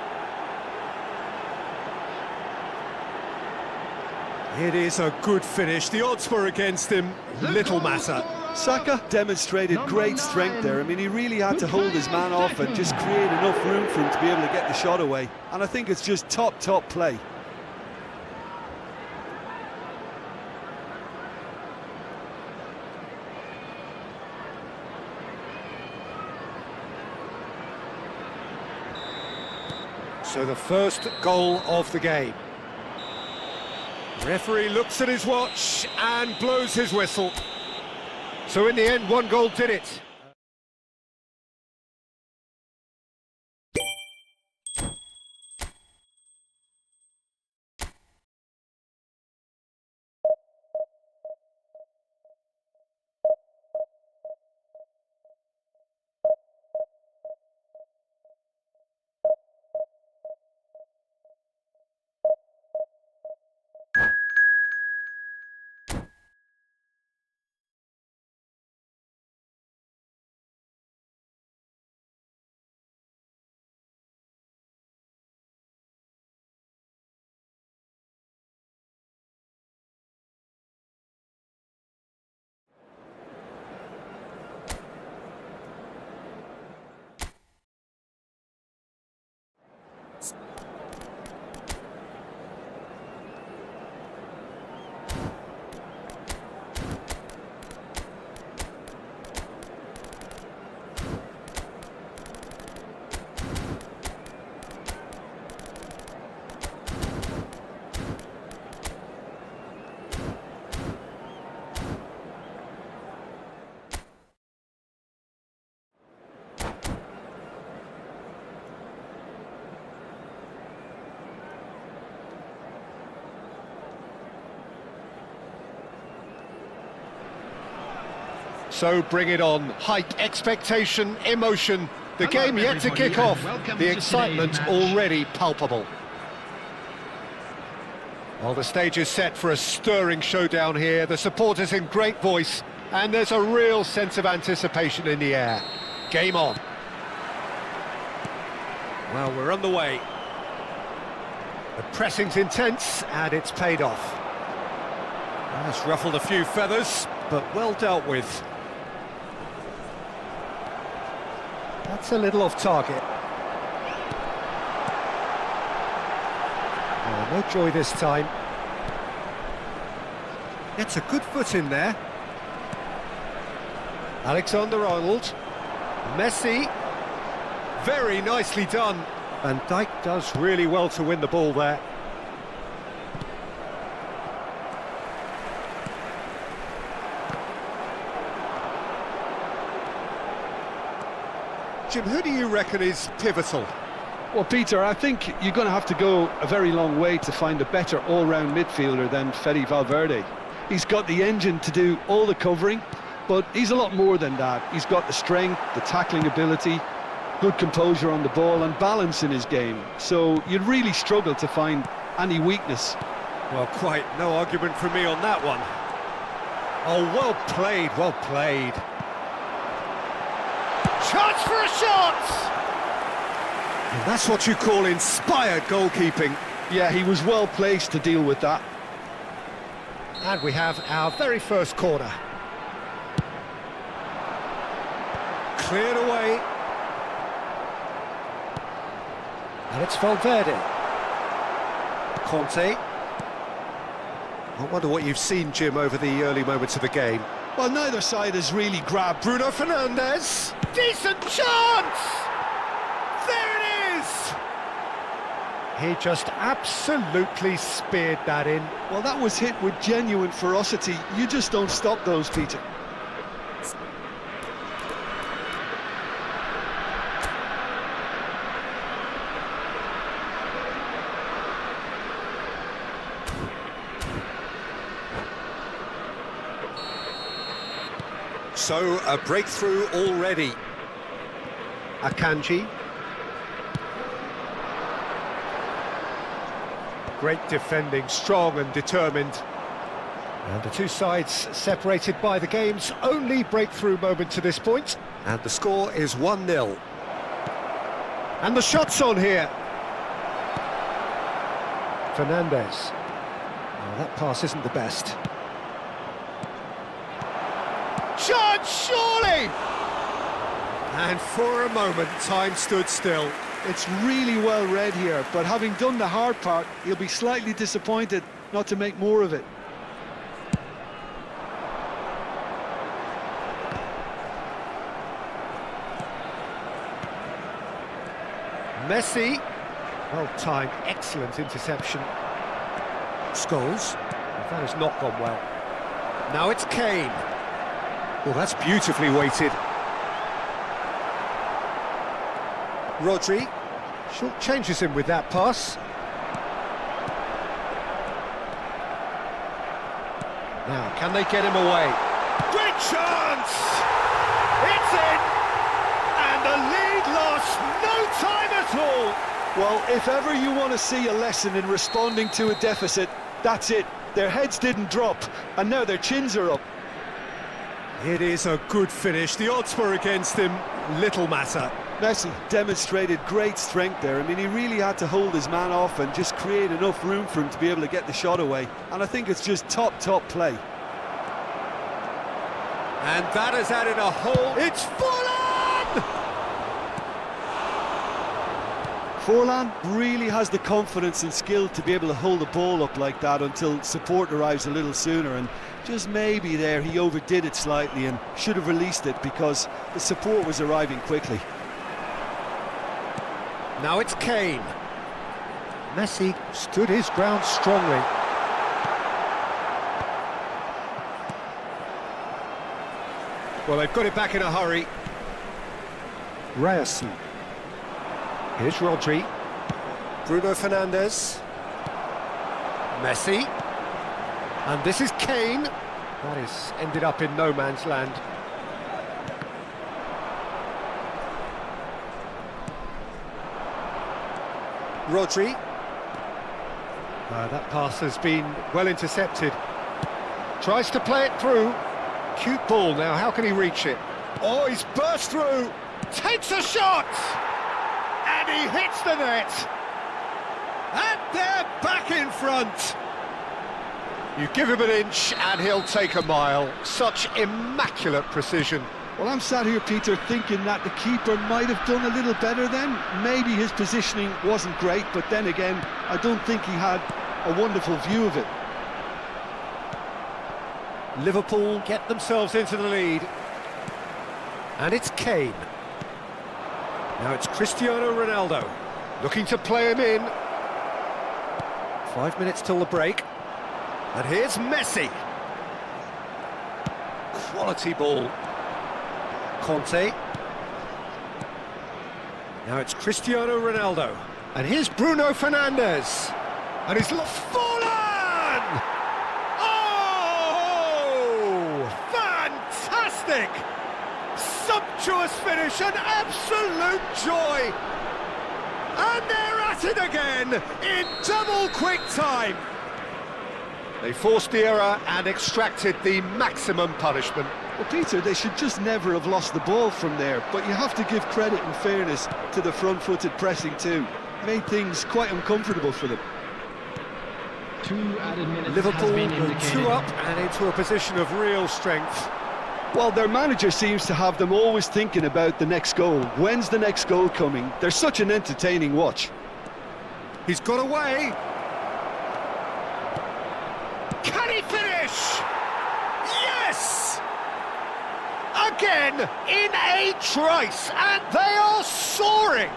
It is a good finish. The odds were against him. Little matter. Saka demonstrated great strength there. I mean, he really had to hold his man off and just create enough room for him to be able to get the shot away. And I think it's just top play. So the first goal of the game. Referee looks at his watch and blows his whistle. So in the end, one goal did it. So bring it on. Height, expectation, emotion. The game yet to kick off. The excitement already palpable. Well, the stage is set for a stirring showdown here. The supporters in great voice, and there's a real sense of anticipation in the air. Game on. Well, we're underway. The pressing's intense, and it's paid off. Well, it's ruffled a few feathers, but well dealt with. That's a little off target. Oh, no joy this time. Gets a good foot in there. Alexander-Arnold. Messi. Very nicely done. Van Dijk does really well to win the ball there. Jim, who do you reckon is pivotal? Well, Peter, I think you're going to have to go a very long way to find a better all-round midfielder than Fede Valverde. He's got the engine to do all the covering, but he's a lot more than that. He's got the strength, the tackling ability, good composure on the ball and balance in his game. So you'd really struggle to find any weakness. Well, quite no argument from me on that one. Oh, well played, well played. Chance for a shot! And that's what you call inspired goalkeeping. Yeah, he was well placed to deal with that. And we have our very first corner. Cleared away. And it's Valverde. Conte. I wonder what you've seen, Jim, over the early moments of the game. Well, neither side has really grabbed. Bruno Fernandes. Decent chance! There it is! He just absolutely speared that in. Well, that was hit with genuine ferocity. You just don't stop those, Peter. So, a breakthrough already. Akanji. Great defending, strong and determined. And the two sides separated by the game's only breakthrough moment to this point. And the score is 1-0. And the shot's on here. Fernandes. Oh, that pass isn't the best. Chance, surely! And for a moment, time stood still. It's really well read here, but having done the hard part, he'll be slightly disappointed not to make more of it. Messi. Well timed, excellent interception. Scholes. That has not gone well. Now it's Kane. Well, that's beautifully weighted. Rodri short changes him with that pass. Now, can they get him away? Great chance! It's in! And the lead lost no time at all! Well, if ever you want to see a lesson in responding to a deficit, that's it. Their heads didn't drop, and now their chins are up. It is a good finish. The odds were against him. Little matter. Messi demonstrated great strength there. I mean, he really had to hold his man off and just create enough room for him to be able to get the shot away. And I think it's just top play. And that has added a whole... It's Forlan! Forlan really has the confidence and skill to be able to hold the ball up like that until support arrives a little sooner, and just maybe there he overdid it slightly and should have released it because the support was arriving quickly. Now it's Kane. Messi stood his ground strongly. Well, they've got it back in a hurry. Ryerson. Here's Rodri. Bruno Fernandes. Messi. And this is Kane. That is ended up in no man's land. Rodri. That pass has been well intercepted. Tries to play it through. Cute ball now, how can he reach it? Oh, he's burst through. Takes a shot! And he hits the net. And they're back in front. You give him an inch and he'll take a mile. Such immaculate precision. Well, I'm sat here, Peter, thinking that the keeper might have done a little better then. Maybe his positioning wasn't great, but then again, I don't think he had a wonderful view of it. Liverpool get themselves into the lead. And it's Kane. Now it's Cristiano Ronaldo, looking to play him in. 5 minutes till the break. And here's Messi. Quality ball. Conte. Now it's Cristiano Ronaldo. And here's Bruno Fernandes. And he's fallen! Oh! Fantastic! Sumptuous finish, an absolute joy! And they're at it again, in double quick time! They forced the error and extracted the maximum punishment. Well, Peter, they should just never have lost the ball from there, but you have to give credit and fairness to the front-footed pressing too. Made things quite uncomfortable for them. 2 added minutes Liverpool has been go indicated. 2 up and into a position of real strength. Well, their manager seems to have them always thinking about the next goal. When's the next goal coming? They're such an entertaining watch. He's got away. Can he finish? Yes! Again, in a trice, and they are soaring.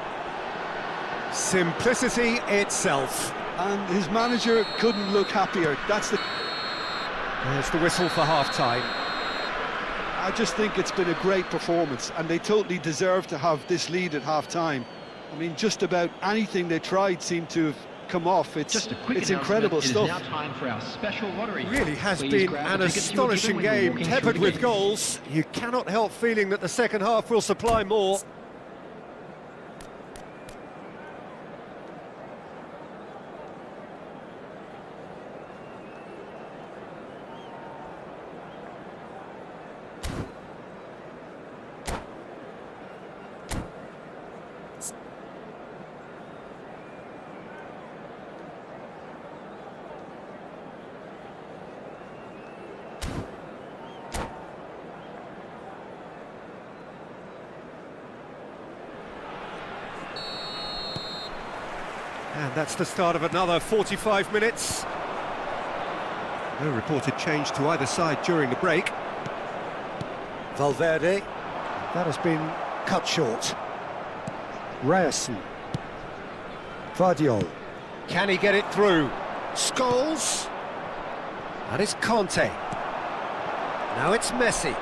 Simplicity itself. And his manager couldn't look happier. There's the whistle for half-time. I just think it's been a great performance, and they totally deserve to have this lead at half-time. I mean, just about anything they tried seemed to have come off. It's incredible stuff. It is now time for our special lottery. Really has Please been grab an the tickets you were astonishing given when you were game, walking through peppered the with gates. goals. You cannot help feeling that the second half will supply more. And that's the start of another 45 minutes. No reported change to either side during the break. Valverde, that has been cut short. Ryerson. Vardiol. Can he get it through? Scholes. That is Conte. Now it's Messi.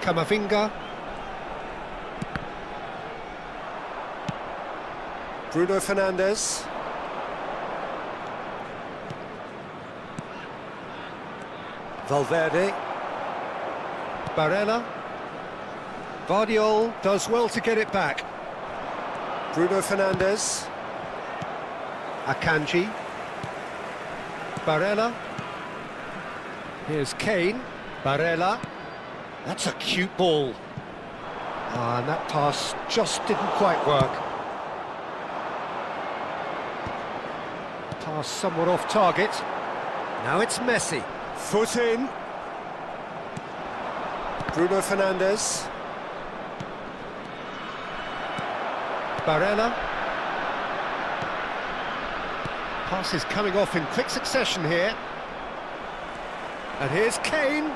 Camavinga. Bruno Fernandes. Valverde. Barella. Vardiol does well to get it back. Bruno Fernandes. Akanji. Barella. Here's Kane. Barella. That's a cute ball. And that pass just didn't quite work. Pass somewhat off target. Now it's Messi. Foot in. Bruno Fernandes. Barella. Pass is coming off in quick succession here. And here's Kane.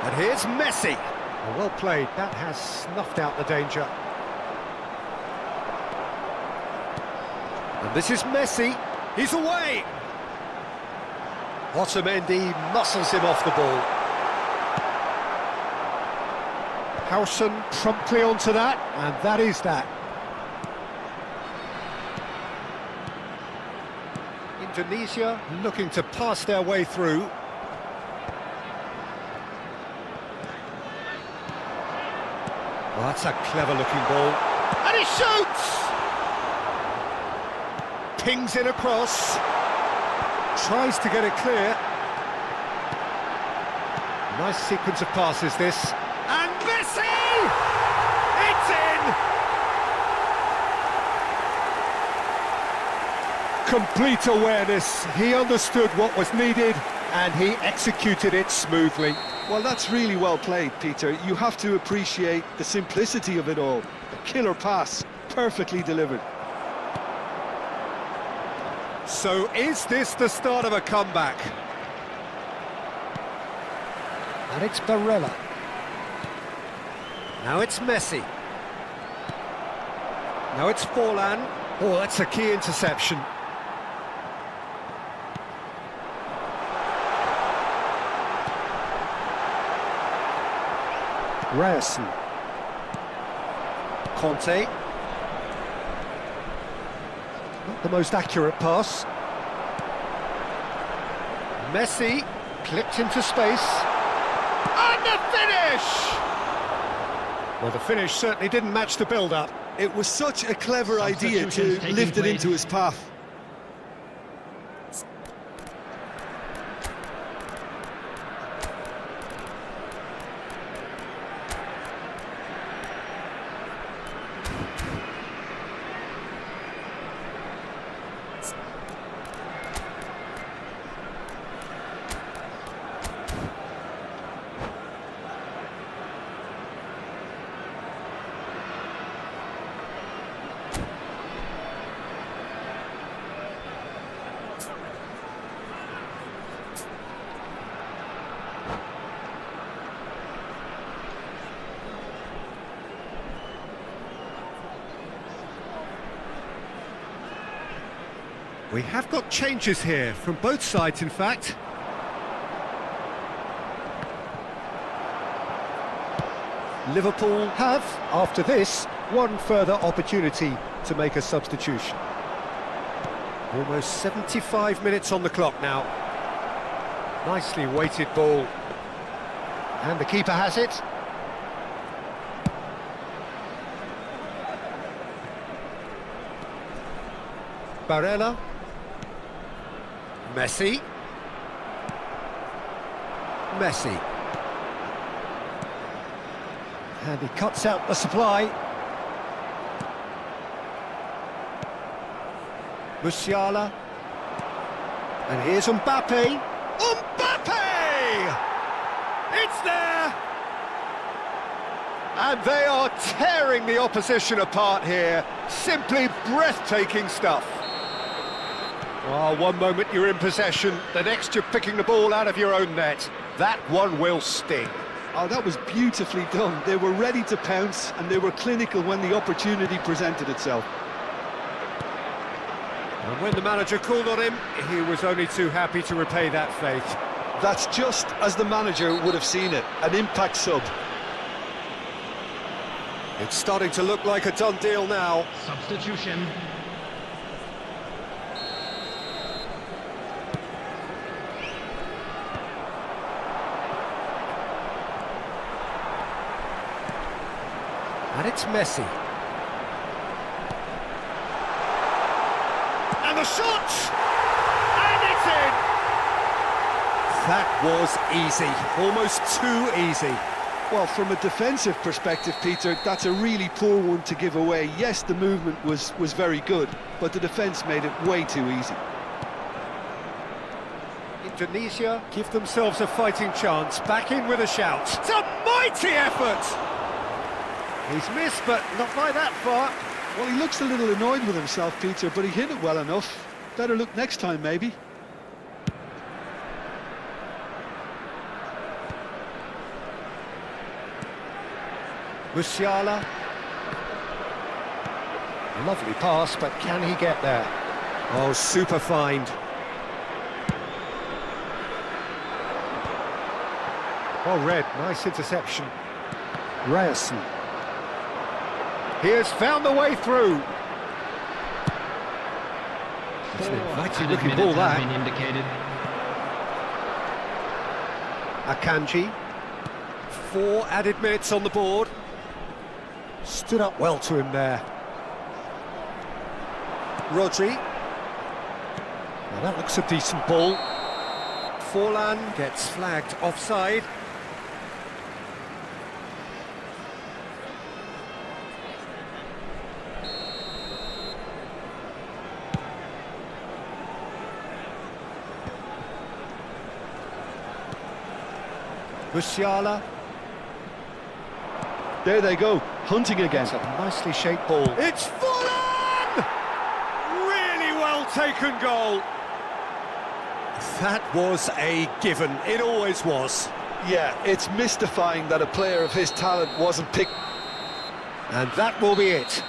And here's Messi. Oh, well played. That has snuffed out the danger. And this is Messi. He's away. Otamendi muscles him off the ball. Howson promptly onto that, and that is that. Indonesia looking to pass their way through. Well, that's a clever-looking ball. And he shoots! Pings it across. Tries to get it clear. Nice sequence of passes, this. And Messi! It's in! Complete awareness. He understood what was needed and he executed it smoothly. Well, that's really well played, Peter. You have to appreciate the simplicity of it all. A killer pass, perfectly delivered. So is this the start of a comeback? And it's Barella. Now it's Messi. Now it's Forlan. Oh, that's a key interception. Ryerson. Conte. Not the most accurate pass. Messi clipped into space. And the finish! Well, the finish certainly didn't match the build-up. It was such a clever idea to Substitutions lift it taking into his path. We have got changes here, from both sides in fact. Liverpool have, after this, one further opportunity to make a substitution. Almost 75 minutes on the clock now. Nicely weighted ball. And the keeper has it. Barella. Messi. Messi. And he cuts out the supply. Musiala. And here's Mbappe. Mbappe! It's there! And they are tearing the opposition apart here. Simply breathtaking stuff. Oh, one moment you're in possession, the next you're picking the ball out of your own net. That one will sting. Oh, that was beautifully done. They were ready to pounce and they were clinical when the opportunity presented itself. And when the manager called on him, he was only too happy to repay that faith. That's just as the manager would have seen it, an impact sub. It's starting to look like a done deal now. Substitution. And it's Messi. And the shot! And it's in! That was easy, almost too easy. Well, from a defensive perspective, Peter, that's a really poor one to give away. Yes, the movement was very good, but the defence made it way too easy. Indonesia give themselves a fighting chance, back in with a shout. It's a mighty effort! He's missed, but not by that far. Well, he looks a little annoyed with himself, Peter, but he hit it well enough. Better look next time, maybe. Musiala. A lovely pass, but can he get there? Oh, super find. Oh, Red, nice interception. Ryerson. He has found the way through. It's an inviting looking ball, that. Been indicated. Akanji. 4 added minutes on the board. Stood up well to him there. Rodri. Now that looks a decent ball. Forlan gets flagged offside. Musiala. There they go, hunting again. It's a nicely shaped ball. It's fallen! Really well taken goal. That was a given. It always was. Yeah, it's mystifying that a player of his talent wasn't picked. And that will be it.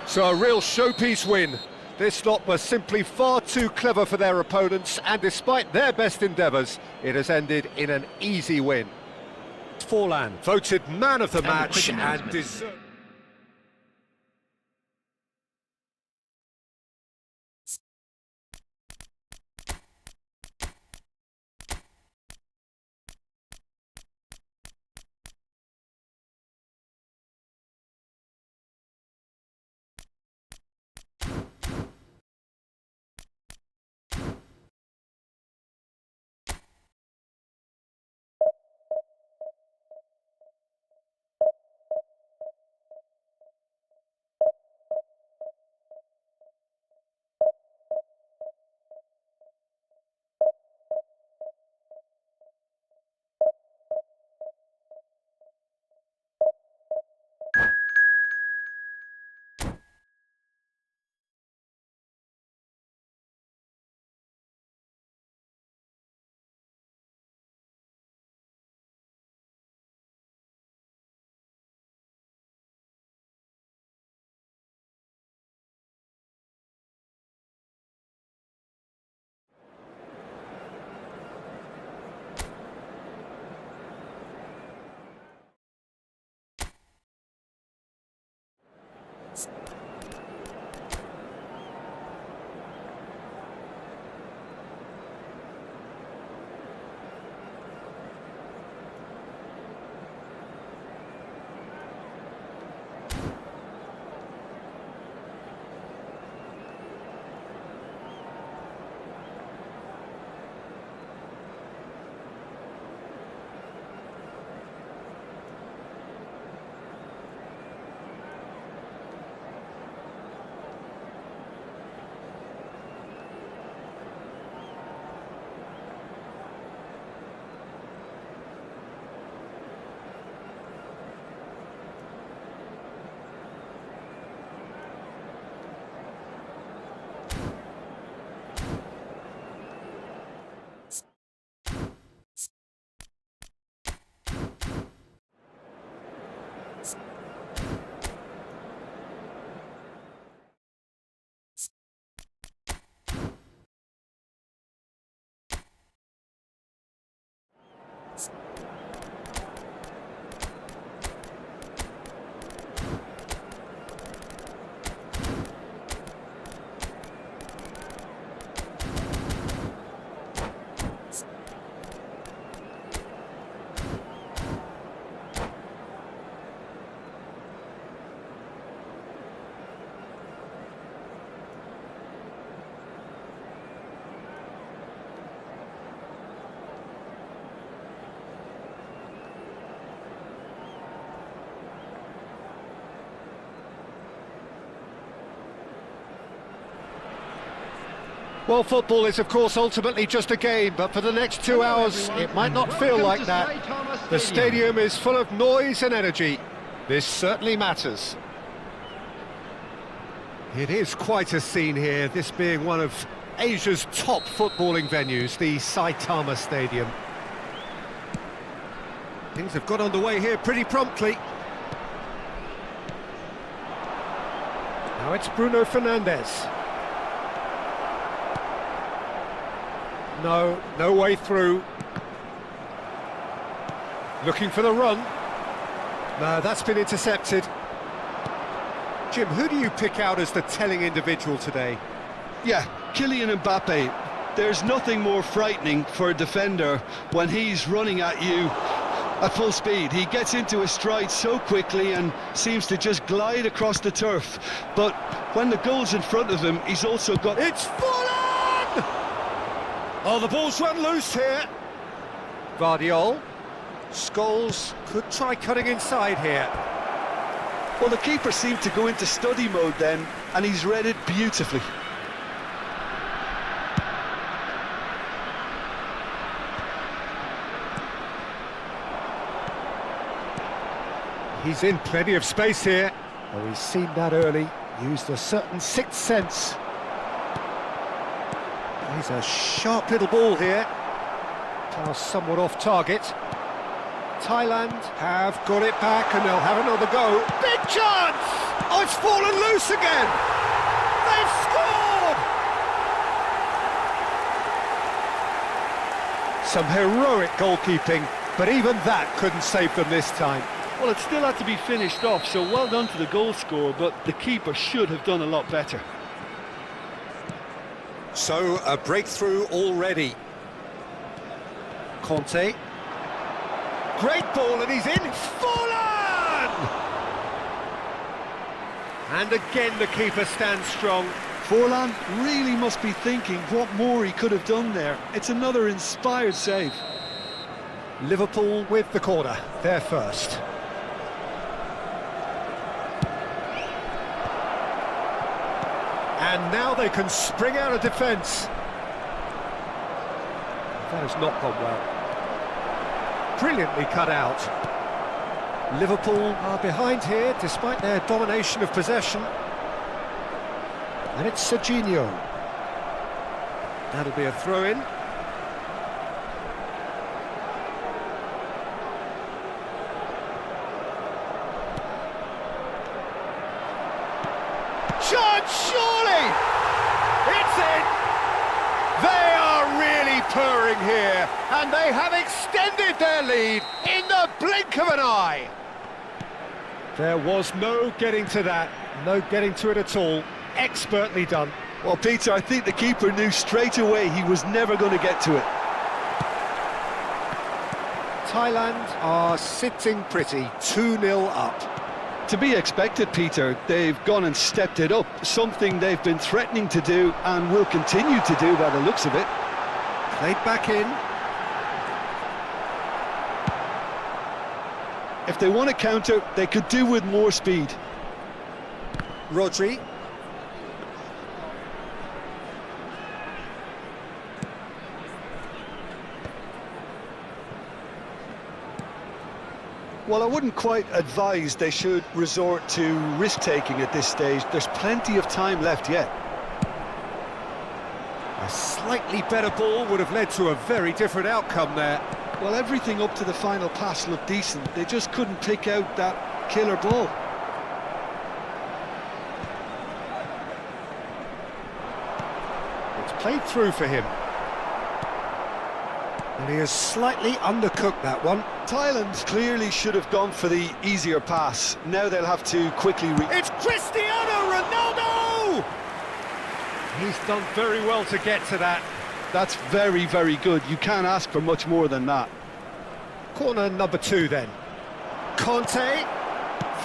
So a real showpiece win. This lot were simply far too clever for their opponents, and despite their best endeavours, it has ended in an easy win. Forlan, voted man of the match and deserved. Well, football is, of course, ultimately just a game, but for the next 2 hours, it might not feel like that. The stadium is full of noise and energy. This certainly matters. It is quite a scene here, this being one of Asia's top footballing venues, the Saitama Stadium. Things have got underway here pretty promptly. Now it's Bruno Fernandes. No way through. Looking for the run. No, that's been intercepted. Jim, who do you pick out as the telling individual today? Yeah, Kylian Mbappe. There's nothing more frightening for a defender when he's running at you at full speed. He gets into his stride so quickly and seems to just glide across the turf. But when the goal's in front of him, he's also got... It's fallen! Oh, the ball's run loose here. Guardiola. Scholes could try cutting inside here. Well, the keeper seemed to go into study mode then, and he's read it beautifully. He's in plenty of space here. Oh, he's seen that early, used a certain sixth sense. He's a sharp little ball here. Pass somewhat off target. Thailand have got it back and they'll have another go. Big chance! Oh, it's fallen loose again! They've scored! Some heroic goalkeeping, but even that couldn't save them this time. Well, it still had to be finished off, so well done to the goal scorer, but the keeper should have done a lot better. So, a breakthrough already. Conte. Great ball, and he's in. It's fallen! And again, the keeper stands strong. Forlan really must be thinking what more he could have done there. It's another inspired save. Liverpool with the corner, they're first. And now they can spring out of defence. That has not gone well. Brilliantly cut out. Liverpool are behind here despite their domination of possession. And it's Serginho. That'll be a throw-in. Chance, surely! It's in! They are really purring here, and they have extended their lead in the blink of an eye. There was no getting to that, no getting to it at all. Expertly done. Well, Peter, I think the keeper knew straight away he was never going to get to it. Thailand are sitting pretty, 2-0 up. To be expected, Peter. They've gone and stepped it up, something they've been threatening to do and will continue to do by the looks of it. Played back in. If they want to counter, they could do with more speed. Rodri. Well, I wouldn't quite advise they should resort to risk-taking at this stage. There's plenty of time left yet. A slightly better ball would have led to a very different outcome there. Well, everything up to the final pass looked decent. They just couldn't pick out that killer ball. It's played through for him. And he has slightly undercooked that one. Thailand clearly should have gone for the easier pass. Now they'll have to quickly... It's Cristiano Ronaldo! He's done very well to get to that. That's very, very good. You can't ask for much more than that. Corner number 2 then. Conte.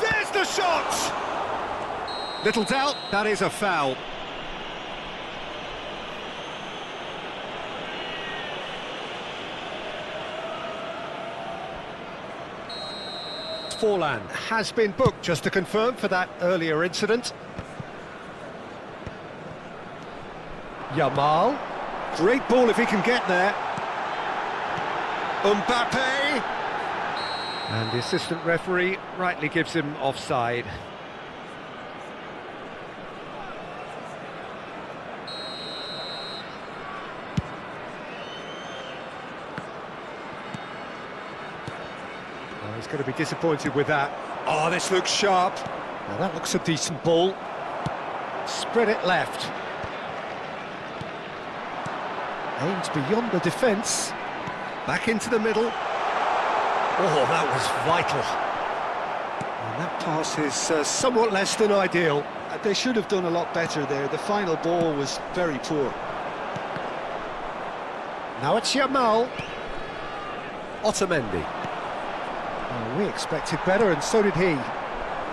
There's the shot! Little doubt, that is a foul. Forlan has been booked, just to confirm, for that earlier incident. Yamal. Great ball if he can get there. Mbappe. And the assistant referee rightly gives him offside. He's going to be disappointed with that. Oh, this looks sharp. Now that looks a decent ball. Spread it left. Aims beyond the defence. Back into the middle. Oh, that was vital. And that pass is somewhat less than ideal. They should have done a lot better there. The final ball was very poor. Now it's Yamal. Otamendi. Oh, we expected better, and so did he.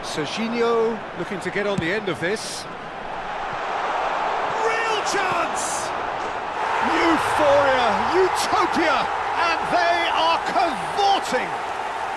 Serginho looking to get on the end of this. Real chance! Euphoria! Utopia!